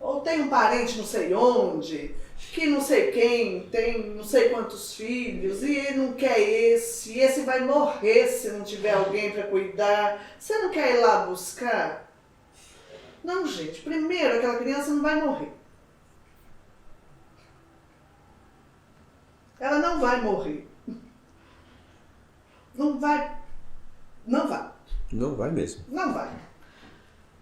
ou tem um parente não sei onde, que não sei quem tem não sei quantos filhos, e ele não quer esse, e esse vai morrer se não tiver alguém para cuidar. Você não quer ir lá buscar? Não, gente, primeiro aquela criança não vai morrer. Ela não vai morrer. Não vai. Não vai.
Não vai mesmo.
Não vai.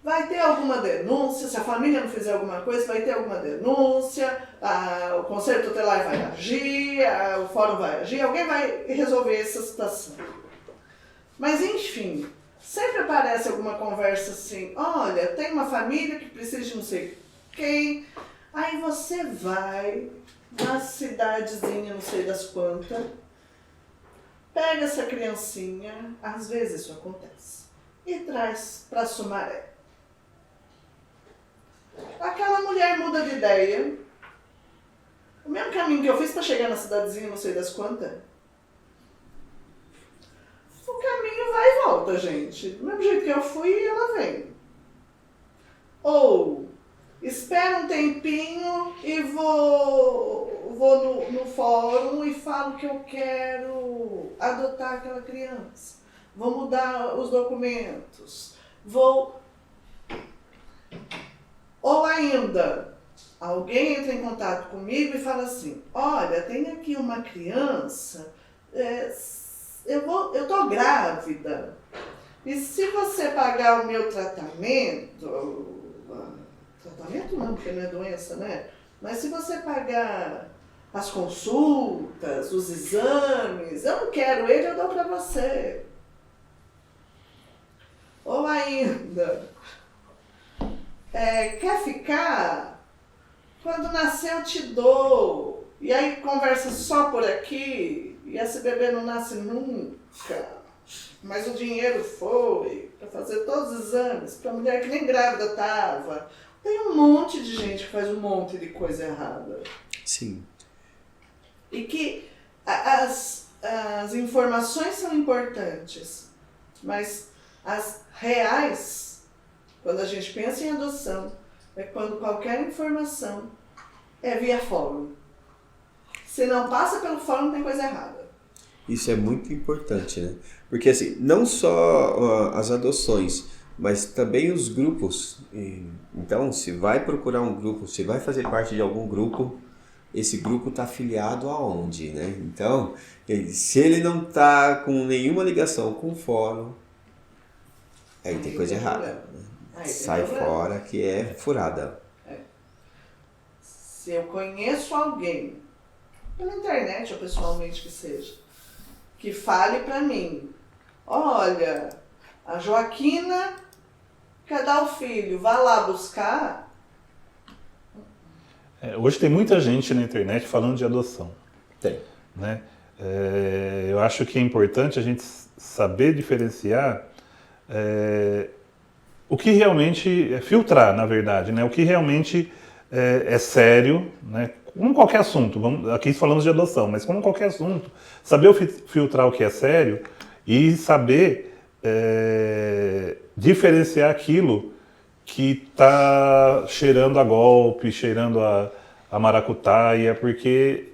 Vai ter alguma denúncia, se a família não fizer alguma coisa, vai ter alguma denúncia, o Conselho Tutelar vai agir, o Fórum vai agir, alguém vai resolver essa situação. Mas, enfim, sempre aparece alguma conversa assim: olha, tem uma família que precisa de não sei quem, aí você vai na cidadezinha, não sei das quantas, pega essa criancinha, às vezes isso acontece, e traz para Sumaré. Aquela mulher muda de ideia. O mesmo caminho que eu fiz para chegar na cidadezinha, não sei das quantas. O caminho vai e volta, gente. Do mesmo jeito que eu fui, ela vem. Ou espera um tempinho e vou no fórum e falo que eu quero adotar aquela criança. Vou mudar os documentos. Ou ainda, alguém entra em contato comigo e fala assim: olha, tem aqui uma criança, eu tô grávida, e se você pagar o meu tratamento não, porque não é doença, né? Mas se você pagar as consultas, os exames, eu não quero ele, eu dou para você. Ou ainda, quer ficar? Quando nascer eu te dou. E aí conversa só por aqui, e esse bebê não nasce nunca. Mas o dinheiro foi para fazer todos os exames, para a mulher que nem grávida estava. Tem um monte de gente que faz um monte de coisa errada.
Sim.
E que as informações são importantes, mas as reais, quando a gente pensa em adoção, é quando qualquer informação é via fórum. Se não passa pelo fórum, tem coisa errada.
Isso é muito importante, né? Porque assim, não só as adoções, mas também os grupos. Então, se vai procurar um grupo, se vai fazer parte de algum grupo, esse grupo está afiliado aonde, né? Então, se ele não está com nenhuma ligação com o fórum, aí tem coisa errada. Né? Sai fora que é furada.
Se eu conheço alguém, pela internet ou pessoalmente que seja, que fale para mim: olha, a Joaquina quer dar o filho, vá lá buscar.
Hoje tem muita gente na internet falando de adoção.
Tem.
Né? Eu acho que é importante a gente saber diferenciar o que realmente filtrar, na verdade, né? O que realmente é sério, né? como qualquer assunto, aqui falamos de adoção, mas como qualquer assunto, saber filtrar o que é sério e saber diferenciar aquilo que está cheirando a golpe, cheirando a maracutaia, porque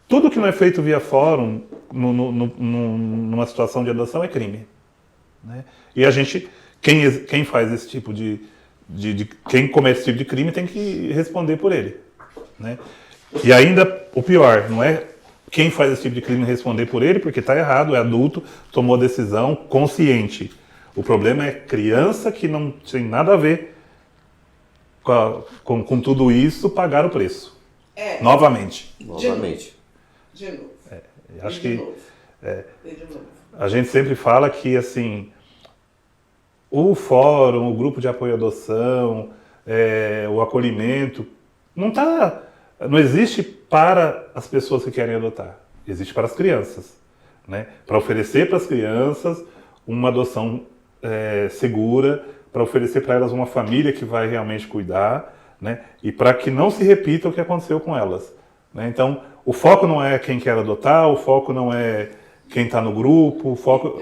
tudo que não é feito via fórum, numa situação de adoção, é crime. Né? E a gente, quem faz esse tipo quem comete esse tipo de crime tem que responder por ele. Né? E ainda o pior, não é quem faz esse tipo de crime responder por ele, porque está errado, é adulto, tomou a decisão consciente. O problema é criança que não tem nada a ver com tudo isso, pagar o preço. Novamente.
De novo.
Acho
de
que
novo. De novo.
A gente sempre fala que assim, o fórum, o grupo de apoio à adoção, o acolhimento, não existe para as pessoas que querem adotar, existe para as crianças, né? Para oferecer para as crianças uma adoção segura, para oferecer para elas uma família que vai realmente cuidar, né? E para que não se repita o que aconteceu com elas. Né? Então, o foco não é quem quer adotar, o foco não é quem está no grupo, o foco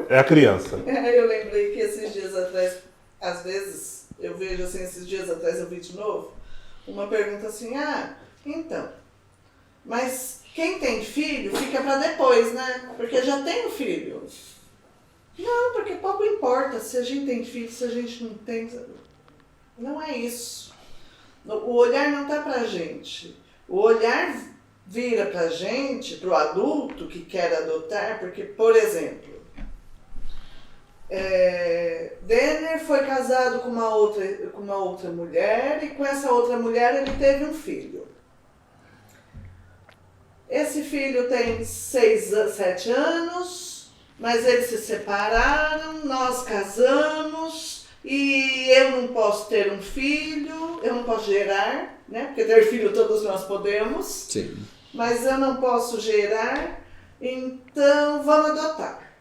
é a criança.
Eu lembrei que esses dias atrás, às vezes, eu vejo assim, esses dias atrás eu vi de novo, uma pergunta assim, então, mas quem tem filho fica para depois, né? Porque já tem um filho. Não, porque pouco importa se a gente tem filho, se a gente não tem. Não é isso. O olhar não está para a gente. O olhar vira para a gente, para o adulto que quer adotar, porque, por exemplo, Denner foi casado com uma outra mulher e com essa outra mulher ele teve um filho. Esse filho tem 7 anos, mas eles se separaram, nós casamos e eu não posso ter um filho, eu não posso gerar, né? Porque ter filho todos nós podemos.
Sim.
Mas eu não posso gerar, então vamos adotar.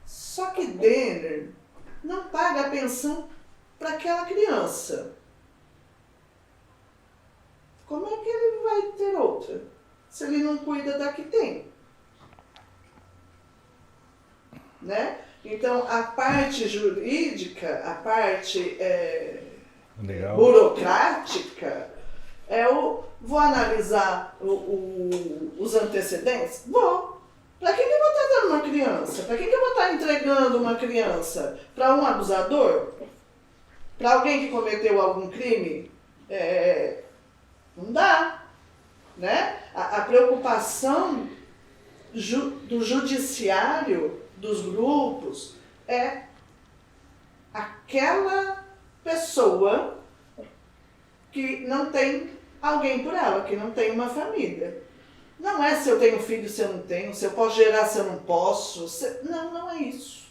Só que Denner não paga a pensão para aquela criança. Como é que ele vai ter outra? Se ele não cuida da que tem. Né? Então, a parte jurídica, a parte burocrática, vou analisar os antecedentes? Vou. Para quem que eu vou estar dando uma criança? Para quem que eu vou estar entregando uma criança? Para um abusador? Para alguém que cometeu algum crime? Não dá. Né? A preocupação do judiciário, dos grupos, é aquela pessoa que não tem alguém por ela, que não tem uma família. Não é se eu tenho filho, se eu não tenho, se eu posso gerar, se eu não posso. Não é isso.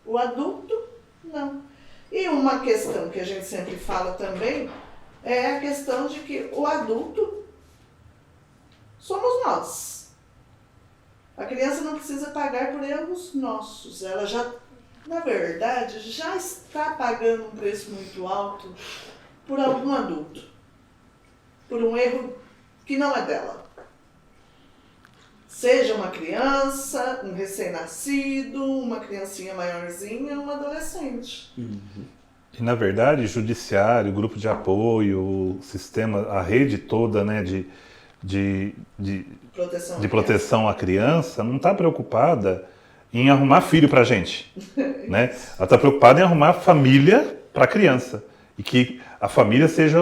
O adulto, não. E uma questão que a gente sempre fala também é a questão de que o adulto somos nós. A criança não precisa pagar por erros nossos. Ela já, na verdade, já está pagando um preço muito alto por algum adulto. Por um erro que não é dela. Seja uma criança, um recém-nascido, uma criancinha maiorzinha, um adolescente.
Uhum. E, na verdade, o judiciário, o grupo de apoio, o sistema, a rede toda, né, de proteção à criança, não está preocupada em arrumar filho para a gente. Né? Ela está preocupada em arrumar família para a criança. E que a família seja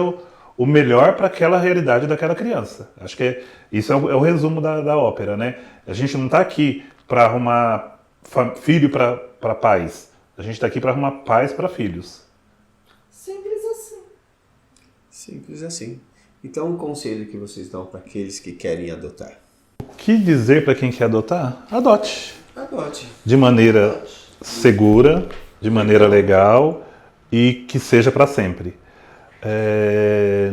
o melhor para aquela realidade daquela criança. Acho que isso é o resumo da ópera. Né? A gente não está aqui para arrumar filho para pais. A gente está aqui para arrumar pais para filhos.
Simples assim.
Simples assim. Então, um conselho que vocês dão para aqueles que querem adotar?
O que dizer para quem quer adotar? Adote.
Adote.
De maneira segura, de maneira legal e que seja para sempre.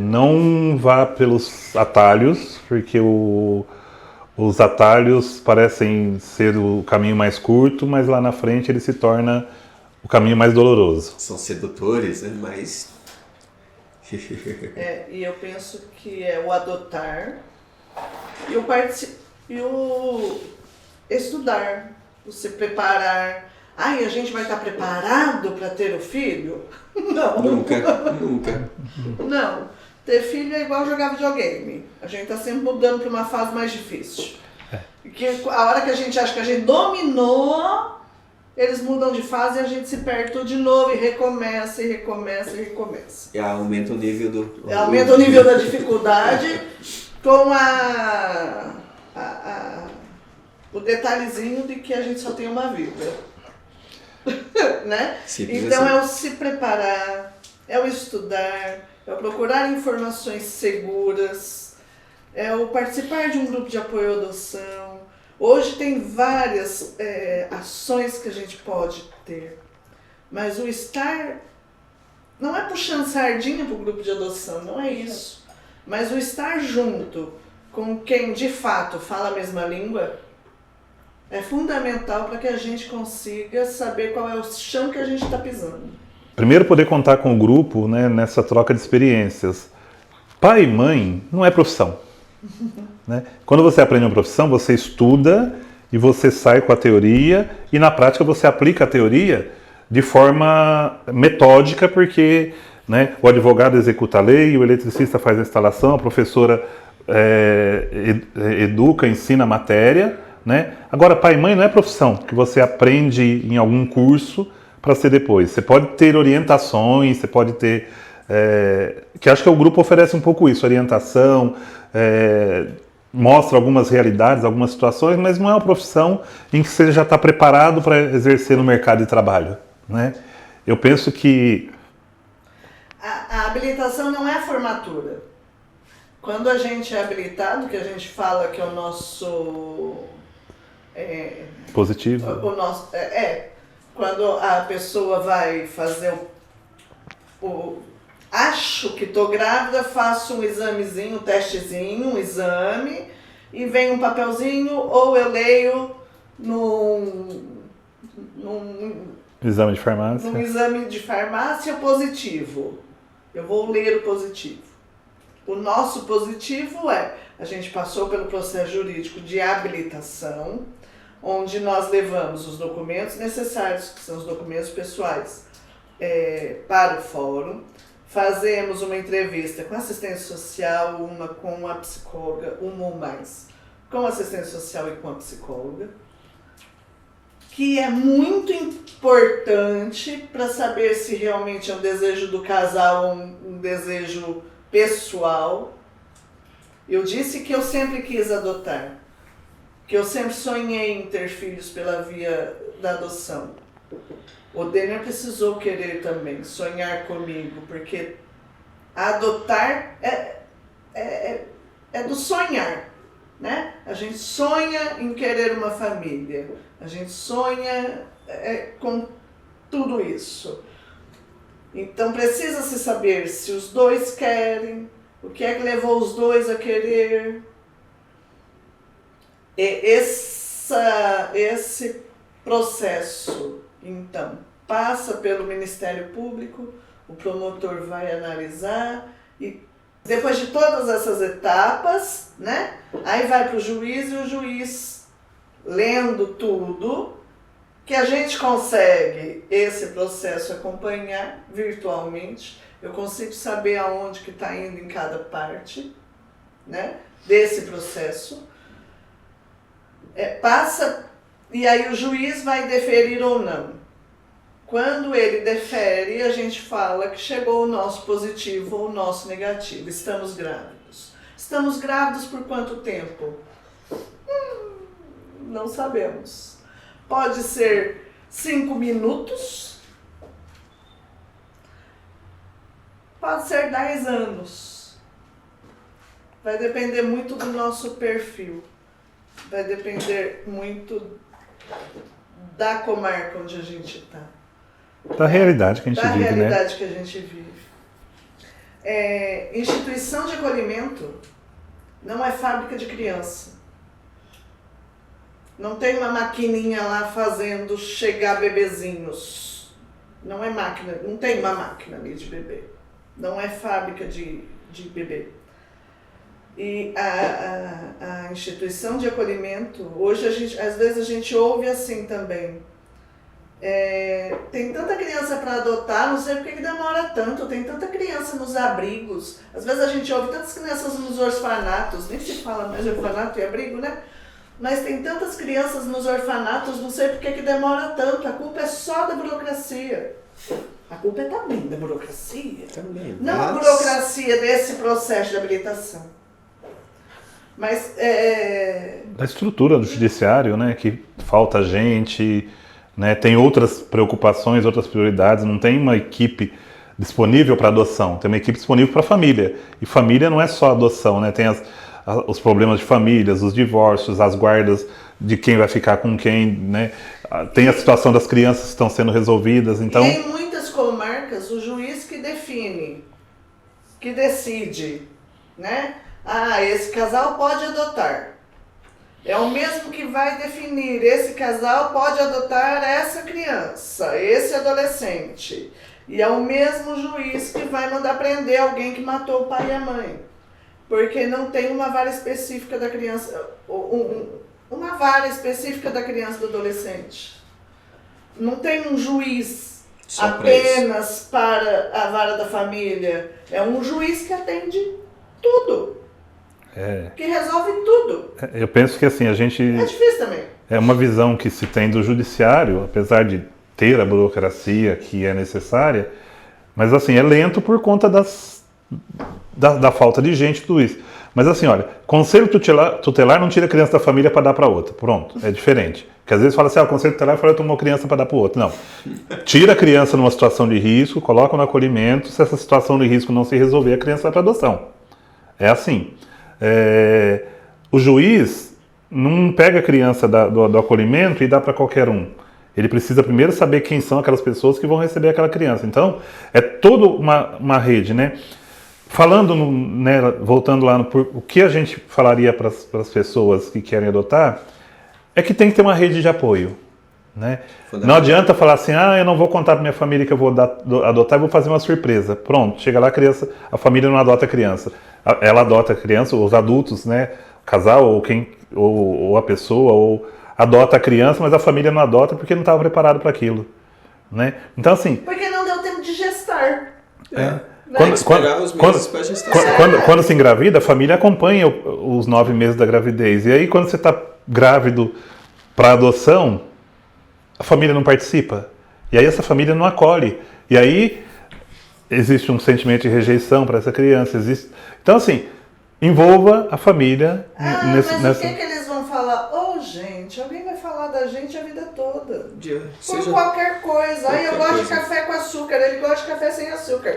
Não vá pelos atalhos, porque os atalhos parecem ser o caminho mais curto, mas lá na frente ele se torna o caminho mais doloroso.
São sedutores, né? Mas
E eu penso que é o adotar e o estudar, o se preparar. Ai, a gente vai estar preparado para ter o filho? Não.
Nunca.
Não. Ter filho é igual jogar videogame. A gente está sempre mudando para uma fase mais difícil. Porque a hora que a gente acha que a gente dominou, eles mudam de fase e a gente se perde tudo de novo e recomeça.
E aumenta o nível do...
Aumenta o nível da dificuldade com o detalhezinho de que a gente só tem uma vida. Né? Então
assim.
é o se preparar, é o estudar, é o procurar informações seguras, é o participar de um grupo de apoio à adoção. Hoje tem várias ações que a gente pode ter, mas o estar não é puxando sardinha para o grupo de adoção, não é isso. Mas o estar junto com quem de fato fala a mesma língua é fundamental para que a gente consiga saber qual é o chão que a gente está pisando.
Primeiro, poder contar com o grupo, né, nessa troca de experiências. Pai e mãe não é profissão. Né? Quando você aprende uma profissão, você estuda e você sai com a teoria e na prática você aplica a teoria de forma metódica, porque, né, o advogado executa a lei, o eletricista faz a instalação, a professora educa, ensina a matéria. Né? Agora, pai e mãe não é profissão que você aprende em algum curso para ser depois. Você pode ter orientações, você pode ter... que acho que o grupo oferece um pouco isso, orientação, mostra algumas realidades, algumas situações, mas não é uma profissão em que você já está preparado para exercer no mercado de trabalho. Né? Eu penso que...
A habilitação não é a formatura. Quando a gente é habilitado, que a gente fala que é o nosso...
positivo.
O nosso, quando a pessoa vai fazer acho que estou grávida, faço um examezinho, um testezinho, um exame, e vem um papelzinho, ou eu leio num
exame de farmácia.
Num exame de farmácia positivo. Eu vou ler o positivo. O nosso positivo a gente passou pelo processo jurídico de habilitação, onde nós levamos os documentos necessários, que são os documentos pessoais, para o fórum. Fazemos uma entrevista com a assistente social, uma com a psicóloga, uma ou mais, com a assistente social e com a psicóloga, que é muito importante para saber se realmente é um desejo do casal ou um desejo pessoal. Eu disse que eu sempre quis adotar, que eu sempre sonhei em ter filhos pela via da adoção. O Denner precisou querer também, sonhar comigo, porque adotar é do sonhar, né? A gente sonha em querer uma família, a gente sonha com tudo isso. Então precisa se saber se os dois querem, o que é que levou os dois a querer. Esse processo, então, passa pelo Ministério Público, o promotor vai analisar e depois de todas essas etapas, né, aí vai para o juiz e o juiz, lendo tudo, que a gente consegue esse processo acompanhar virtualmente, eu consigo saber aonde que está indo em cada parte, né, desse processo, passa e aí o juiz vai deferir ou não. Quando ele defere, a gente fala que chegou o nosso positivo ou o nosso negativo. Estamos grávidos. Estamos grávidos por quanto tempo? Não sabemos. Pode ser 5 minutos. Pode ser 10 anos. Vai depender muito do nosso perfil. Vai depender muito da comarca onde a gente está.
Da realidade que a gente vive, né?
Da realidade que a gente vive. Instituição de acolhimento não é fábrica de criança. Não tem uma maquininha lá fazendo chegar bebezinhos. Não é máquina, não tem uma máquina ali de bebê. não é fábrica de bebê. E a instituição de acolhimento, hoje às vezes a gente ouve assim também, tem tanta criança para adotar, não sei por que demora tanto, tem tanta criança nos abrigos, às vezes a gente ouve tantas crianças nos orfanatos, nem se fala mais de orfanato e abrigo, né? Mas tem tantas crianças nos orfanatos, não sei por que demora tanto, a culpa é só da burocracia. A culpa é também da burocracia.
Também.
Não a burocracia desse processo de habilitação. Mas
Da estrutura do judiciário, né, que falta gente, né, tem outras preocupações, outras prioridades, não tem uma equipe disponível para adoção, tem uma equipe disponível para família. E família não é só adoção, né, tem os problemas de famílias, os divórcios, as guardas de quem vai ficar com quem, né, tem a situação das crianças que estão sendo resolvidas, então...
E em muitas comarcas, o juiz que define, que decide, né? Esse casal pode adotar. É o mesmo que vai definir, esse casal pode adotar essa criança, esse adolescente. E é o mesmo juiz que vai mandar prender alguém que matou o pai e a mãe. Porque não tem uma vara específica da criança, uma vara específica da criança e do adolescente. Não tem um juiz
Só
apenas para a vara da família. É um juiz que atende tudo. Que resolve tudo.
Eu penso que assim, a gente...
É difícil também.
É uma visão que se tem do judiciário, apesar de ter a burocracia que é necessária, mas assim, é lento por conta da falta de gente, tudo isso. Mas assim, olha, conselho tutelar não tira a criança da família para dar para outra. Pronto, é diferente. Porque às vezes fala assim, o conselho tutelar fala que tomou criança para dar para o outro. Não. Tira a criança numa situação de risco, coloca no acolhimento, se essa situação de risco não se resolver, a criança vai para adoção. É assim. O juiz não pega a criança do acolhimento e dá para qualquer um. Ele precisa primeiro saber quem são aquelas pessoas que vão receber aquela criança. Então, é toda uma rede, né? Falando, né, voltando lá o que a gente falaria para as pessoas que querem adotar, é que tem que ter uma rede de apoio, né? Não adianta falar assim, eu não vou contar para minha família que eu vou adotar, eu vou fazer uma surpresa. Pronto, chega lá a família não adota a criança. Ela adota a criança, os adultos, né, o casal ou a pessoa, ou adota a criança, mas a família não adota porque não estava preparado para aquilo, né? Então assim...
Porque não deu tempo de gestar.
Quando se engravida, a família acompanha os 9 meses da gravidez. E aí, quando você está grávido para adoção, a família não participa. E aí essa família não acolhe. E aí existe um sentimento de rejeição para essa criança. Então, assim, envolva a família
mas o que eles vão falar? Gente, alguém vai falar da gente a vida toda. Por qualquer coisa. Eu gosto de café com açúcar, ele gosta de café sem açúcar.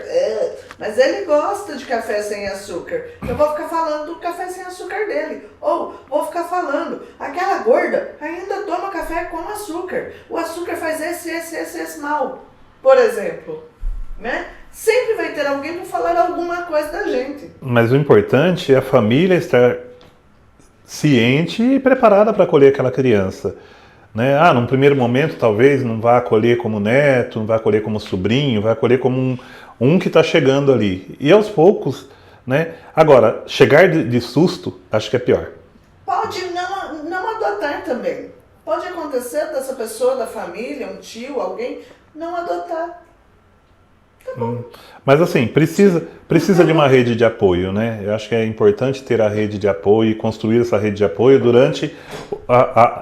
Mas ele gosta de café sem açúcar. Eu vou ficar falando do café sem açúcar dele. Ou vou ficar falando, aquela gorda ainda toma café com açúcar. O açúcar faz esse mal, por exemplo. Né? Sempre vai ter alguém para falar alguma coisa da gente.
Mas o importante é a família estar ciente e preparada para acolher aquela criança, né? Num primeiro momento talvez não vá acolher como neto, não vai acolher como sobrinho, vai acolher como um que está chegando ali. E aos poucos, né? Agora, chegar de susto, acho que é pior.
Pode não adotar também. Pode acontecer dessa pessoa, da família, um tio, alguém, não adotar. Tá bom.
Mas assim, precisa de uma rede de apoio, né? Eu acho que é importante ter a rede de apoio e construir essa rede de apoio durante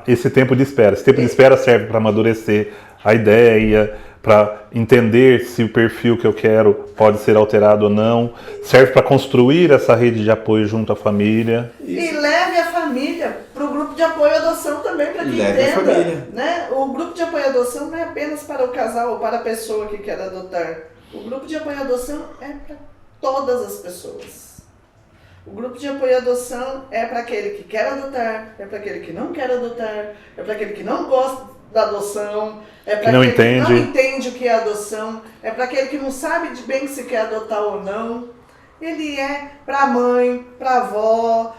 esse tempo de espera. Esse tempo de espera serve para amadurecer a ideia, para entender se o perfil que eu quero pode ser alterado ou não. Serve para construir essa rede de apoio junto à família.
E leve a família para o grupo de apoio à adoção também, para que entenda. Né? O grupo de apoio à adoção não é apenas para o casal ou para a pessoa que quer adotar. O grupo de apoio à adoção é para todas as pessoas. O grupo de apoio à adoção é para aquele que quer adotar, é para aquele que não quer adotar, é para aquele que não gosta da adoção, é para aquele que não entende o que é adoção, é para aquele que não sabe de bem se quer adotar ou não. Ele é para a mãe, para a avó,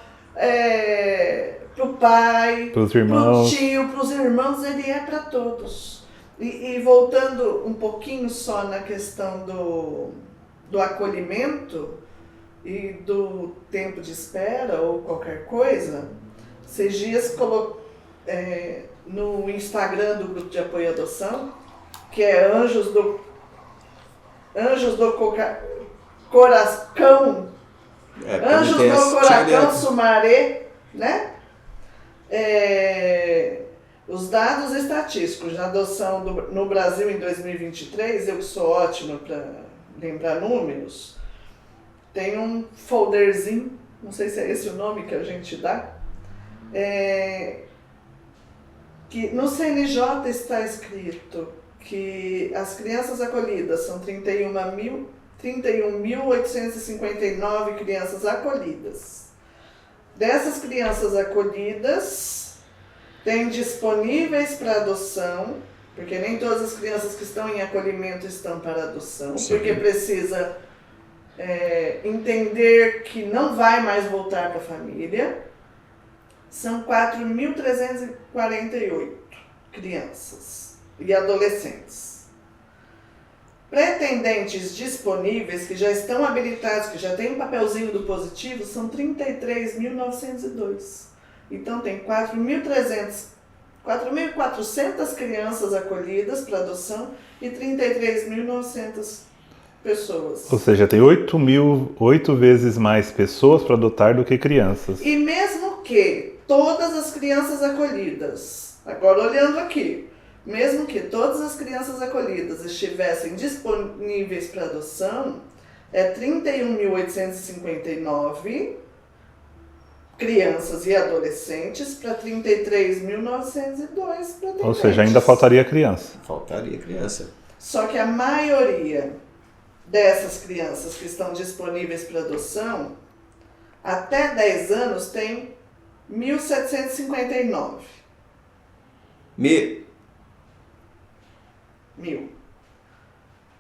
para o pai, para o tio, para os irmãos, ele é para todos. E voltando um pouquinho só na questão do acolhimento e do tempo de espera ou qualquer coisa, esses dias no Instagram do grupo de apoio à adoção, que é Anjos do Coração, Anjos do Coração Sumaré, né? Os dados estatísticos de adoção no Brasil em 2023, eu que sou ótima para lembrar números, tem um folderzinho, não sei se é esse o nome que a gente dá, que no CNJ está escrito que as crianças acolhidas são 31.859 crianças acolhidas. Dessas crianças acolhidas, tem disponíveis para adoção, porque nem todas as crianças que estão em acolhimento estão para adoção, sim, porque precisa entender que não vai mais voltar para a família. São 4.348 crianças e adolescentes. Pretendentes disponíveis, que já estão habilitados, que já tem um papelzinho do positivo, são 33.902. Então tem 4.400 crianças acolhidas para adoção e 33.900 pessoas.
Ou seja, tem 8 vezes mais pessoas para adotar do que crianças.
E mesmo que todas as crianças acolhidas, agora olhando aqui, mesmo que todas as crianças acolhidas estivessem disponíveis para adoção, é 31.859 crianças e adolescentes para 33.902 pretendentes.
Ou seja, ainda faltaria criança.
Faltaria criança.
Só que a maioria dessas crianças que estão disponíveis para adoção, até 10 anos, tem 1.759. Mil.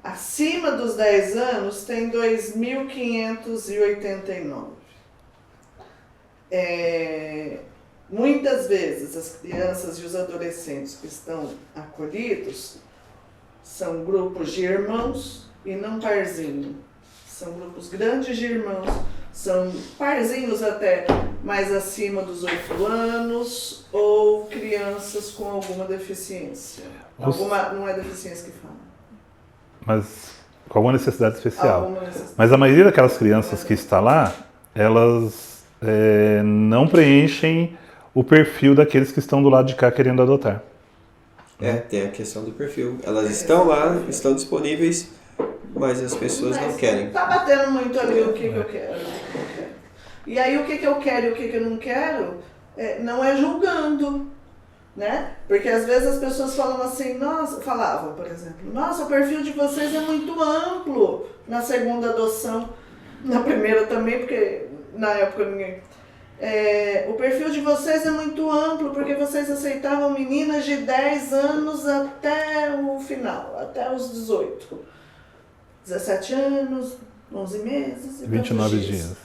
Acima dos 10 anos, tem 2.589. Muitas vezes, as crianças e os adolescentes que estão acolhidos são grupos de irmãos e não parzinho. São grupos grandes de irmãos, são parzinhos até mais acima dos 8 anos ou crianças com alguma deficiência. Não é deficiência que fala.
Mas com alguma necessidade especial.
Alguma necessidade.
Mas a maioria daquelas crianças que está lá, elas não preenchem o perfil daqueles que estão do lado de cá querendo adotar.
Tem a questão do perfil. Elas estão lá, estão disponíveis, mas as pessoas não querem.
Tá batendo muito ali o que eu quero. E aí o que eu quero e o que eu não quero, não é julgando, né? Porque às vezes as pessoas falam assim, falavam, por exemplo, nossa, o perfil de vocês é muito amplo na segunda adoção, na primeira também, porque na época ninguém... o perfil de vocês é muito amplo, porque vocês aceitavam meninas de 10 anos até o final, até os 18. 17 anos, 11 meses e
29 dias.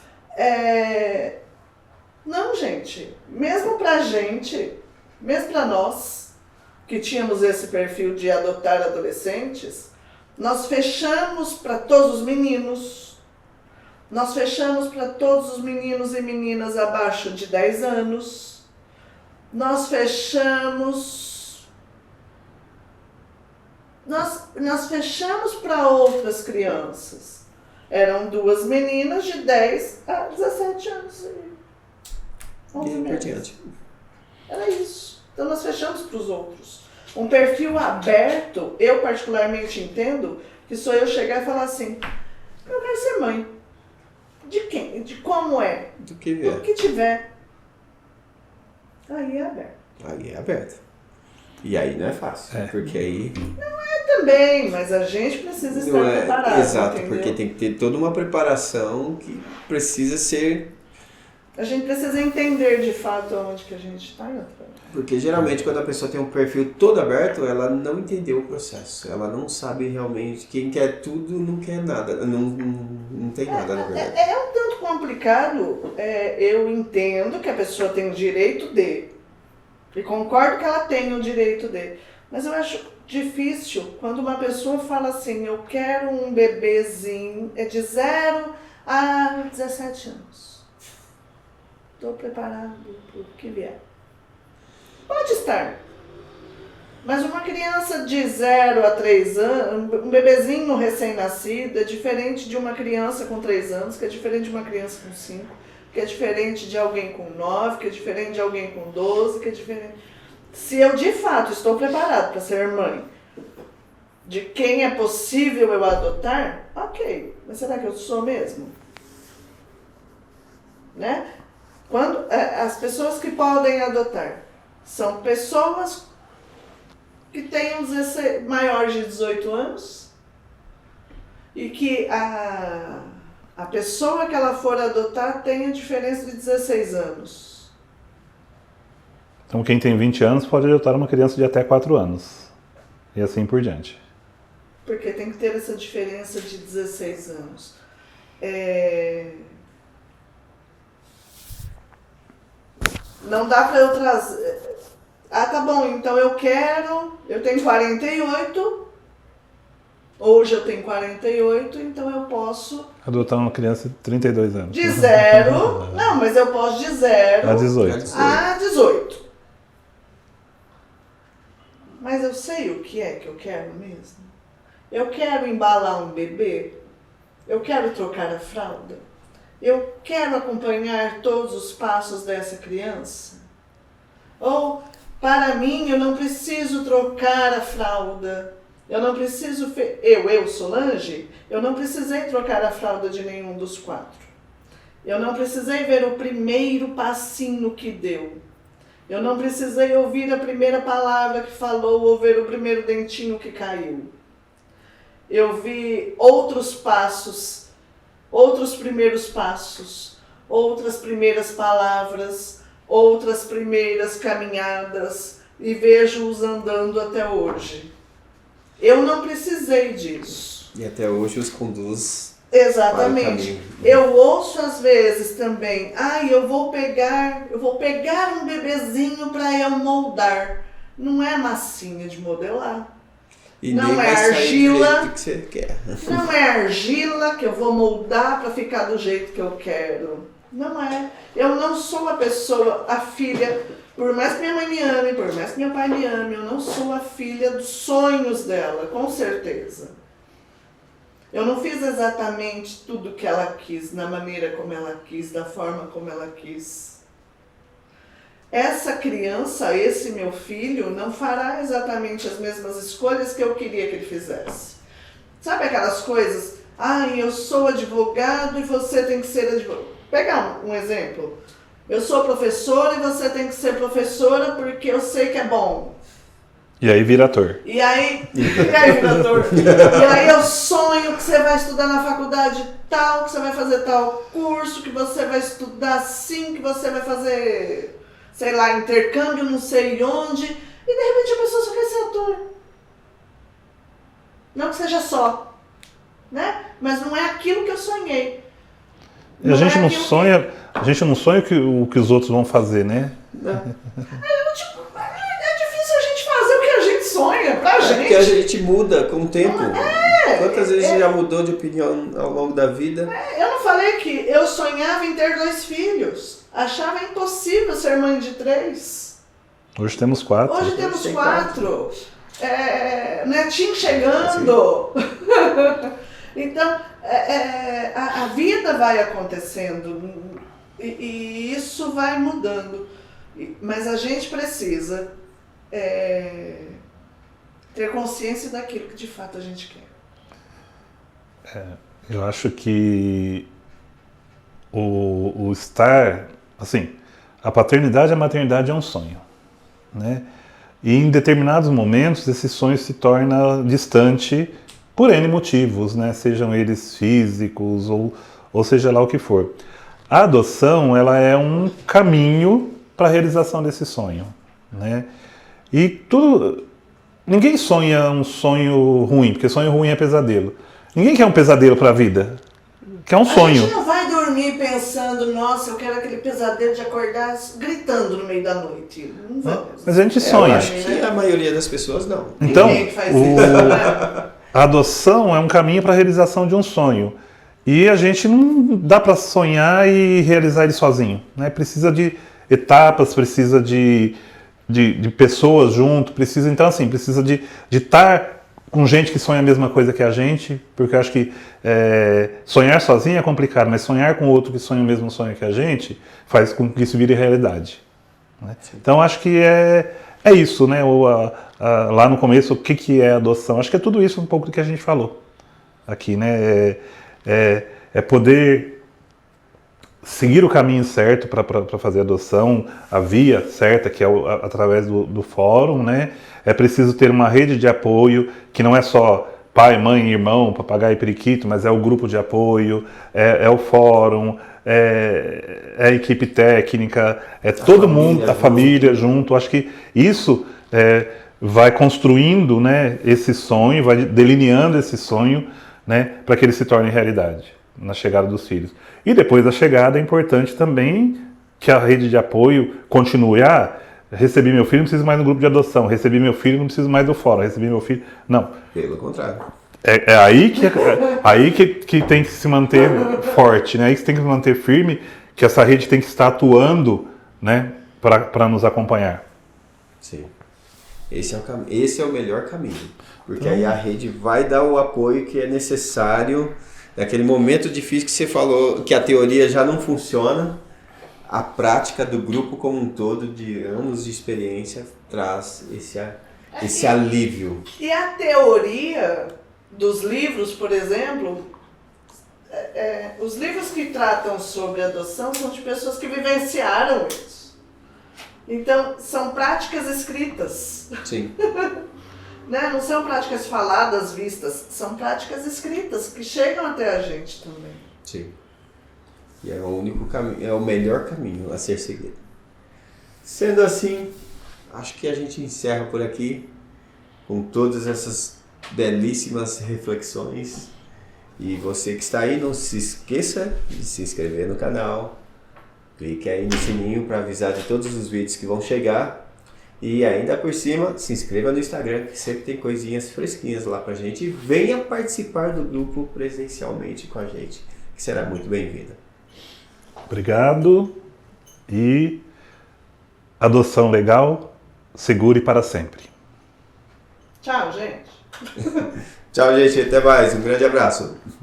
Não, gente. Mesmo pra nós, que tínhamos esse perfil de adotar adolescentes, nós fechamos para todos os meninos. Nós fechamos para todos os meninos e meninas abaixo de 10 anos. Nós fechamos para outras crianças. Eram 2 meninas de 10 a 17 anos. 11 meses. Era isso. Então nós fechamos para os outros. Um perfil aberto, eu particularmente entendo que sou eu chegar e falar assim, eu quero ser mãe. De quem? De como é?
Do que vier.
Do que tiver. Aí é aberto.
Aí é aberto. E aí não é fácil, porque aí...
Também, mas a gente precisa estar preparado.
Exato,
entendeu?
porque tem que ter toda uma preparação que precisa ser...
A gente precisa entender de fato onde que a gente está.
Porque geralmente quando a pessoa tem um perfil todo aberto, ela não entendeu o processo. Ela não sabe realmente, quem quer tudo não quer nada. Não tem nada, na verdade.
É um tanto complicado. Eu entendo que a pessoa tem o direito de. E concordo que ela tem o direito de. Mas eu acho difícil quando uma pessoa fala assim, eu quero um bebezinho, é de 0 a 17 anos. Estou preparado para o que vier. Pode estar. Mas uma criança de 0 a 3 anos, um bebezinho recém-nascido, é diferente de uma criança com 3 anos, que é diferente de uma criança com 5, que é diferente de alguém com 9, que é diferente de alguém com 12, que é diferente... Se eu de fato estou preparado para ser mãe de quem é possível eu adotar, ok. Mas será que eu sou mesmo? Né? Quando as pessoas que podem adotar são pessoas que tenham maiores de 18 anos e que a pessoa que ela for adotar tenha diferença de 16 anos.
Então quem tem 20 anos pode adotar uma criança de até 4 anos. E assim por diante.
Porque tem que ter essa diferença de 16 anos. Não dá para eu trazer... Ah, tá bom, então eu tenho 48, hoje eu tenho 48, então eu posso...
Adotar uma criança de 32 anos.
De 0, não, mas eu posso de 0
a 18.
A 18. Mas eu sei o que é que eu quero mesmo. Eu quero embalar um bebê, eu quero trocar a fralda, eu quero acompanhar todos os passos dessa criança. Ou, para mim, eu não preciso trocar a fralda. Eu não preciso... Eu, Solange, eu não precisei trocar a fralda de nenhum dos 4. Eu não precisei ver o primeiro passinho que deu. Eu não precisei ouvir a primeira palavra que falou ou ver o primeiro dentinho que caiu. Eu vi outros passos, outros primeiros passos, outras primeiras palavras, outras primeiras caminhadas e vejo-os andando até hoje. Eu não precisei disso.
E até hoje os conduz.
Exatamente. Eu ouço às vezes também, eu vou pegar um bebezinho para eu moldar. Não é massinha de modelar.
E
não
nem
é
vai sair
argila.
do jeito que você quer.
Não é argila que eu vou moldar para ficar do jeito que eu quero. Não é. Eu não sou a pessoa, a filha, por mais que minha mãe me ame, por mais que meu pai me ame, eu não sou a filha dos sonhos dela, com certeza. Eu não fiz exatamente tudo o que ela quis, na maneira como ela quis, da forma como ela quis. Essa criança, esse meu filho, não fará exatamente as mesmas escolhas que eu queria que ele fizesse. Sabe aquelas coisas? Eu sou advogado e você tem que ser advogado. Pegar um exemplo. Eu sou professora e você tem que ser professora porque eu sei que é bom.
E aí vira ator.
E aí vira ator. E aí eu sonho que você vai estudar na faculdade tal, que você vai fazer tal curso, que você vai estudar assim, que você vai fazer, sei lá, intercâmbio não sei onde. E de repente a pessoa só quer ser ator. Não que seja só, né? Mas não é aquilo que eu sonhei.
E a gente não sonha o que os outros vão fazer, né?
Não. É difícil a gente fazer o que a gente sonha pra gente.
Porque a gente muda com o tempo. Quantas vezes já mudou de opinião ao longo da vida?
Eu não falei que eu sonhava em ter 2 filhos. Achava impossível ser mãe de 3.
Hoje temos 4.
Hoje temos 4. Netinho chegando. Então, a vida vai acontecendo e isso vai mudando. Mas a gente precisa ter consciência daquilo que de fato a gente quer.
Eu acho que o estar... Assim, a paternidade e a maternidade é um sonho, né? E em determinados momentos esse sonho se torna distante por N motivos, né? Sejam eles físicos ou seja lá o que for. A adoção, ela é um caminho para a realização desse sonho, né? E tudo... Ninguém sonha um sonho ruim, porque sonho ruim é pesadelo. Ninguém quer um pesadelo para a vida. Quer um sonho.
A gente não vai dormir pensando, nossa, eu quero aquele pesadelo de acordar gritando no meio da noite. Não vamos.
Mas a gente
Eu
sonha.
acho que a maioria das pessoas não.
Então,
Ninguém que faz isso, né?
a adoção é um caminho para a realização de um sonho. E a gente não dá para sonhar e realizar ele sozinho, né? Precisa de etapas, precisa de pessoas junto, precisa, então assim, precisa de estar com gente que sonha a mesma coisa que a gente, porque eu acho que sonhar sozinho é complicado, mas sonhar com outro que sonha o mesmo sonho que a gente faz com que isso vire realidade, né? Então acho que é isso, né? Lá no começo, o que é adoção? Acho que é tudo isso um pouco do que a gente falou aqui, né? É poder seguir o caminho certo para fazer a adoção, a via certa, que é através do fórum, né? É preciso ter uma rede de apoio, que não é só pai, mãe, irmão, papagaio e periquito, mas é o grupo de apoio, é o fórum, é a equipe técnica, é todo mundo, a família junto. Acho que isso vai construindo, né, esse sonho, vai delineando esse sonho, né, para que ele se torne realidade na chegada dos filhos. E depois da chegada é importante também que a rede de apoio continue. Recebi meu filho, não preciso mais do grupo de adoção. Recebi meu filho, não preciso mais do fórum. Recebi meu filho... Não.
Pelo contrário.
É aí que tem que se manter forte, né? Aí que você tem que se manter firme, que essa rede tem que estar atuando, né, para nos acompanhar.
Sim. Esse é o melhor caminho. Porque aí a rede vai dar o apoio que é necessário naquele momento difícil que você falou, que a teoria já não funciona. A prática do grupo como um todo, de anos de experiência, traz esse alívio.
E a teoria dos livros, por exemplo, os livros que tratam sobre adoção são de pessoas que vivenciaram isso. Então, são práticas escritas.
Sim.
Né? Não são práticas faladas, vistas, são práticas escritas que chegam até a gente também.
Sim. E é o único caminho, é o melhor caminho a ser seguido. Sendo assim, acho que a gente encerra por aqui com todas essas belíssimas reflexões. E você que está aí, não se esqueça de se inscrever no canal. Clique aí no sininho para avisar de todos os vídeos que vão chegar. E ainda por cima, se inscreva no Instagram, que sempre tem coisinhas fresquinhas lá pra gente. E venha participar do grupo presencialmente com a gente, que será muito bem-vinda.
Obrigado. E adoção legal, segure para sempre.
Tchau, gente.
Tchau, gente. Até mais. Um grande abraço.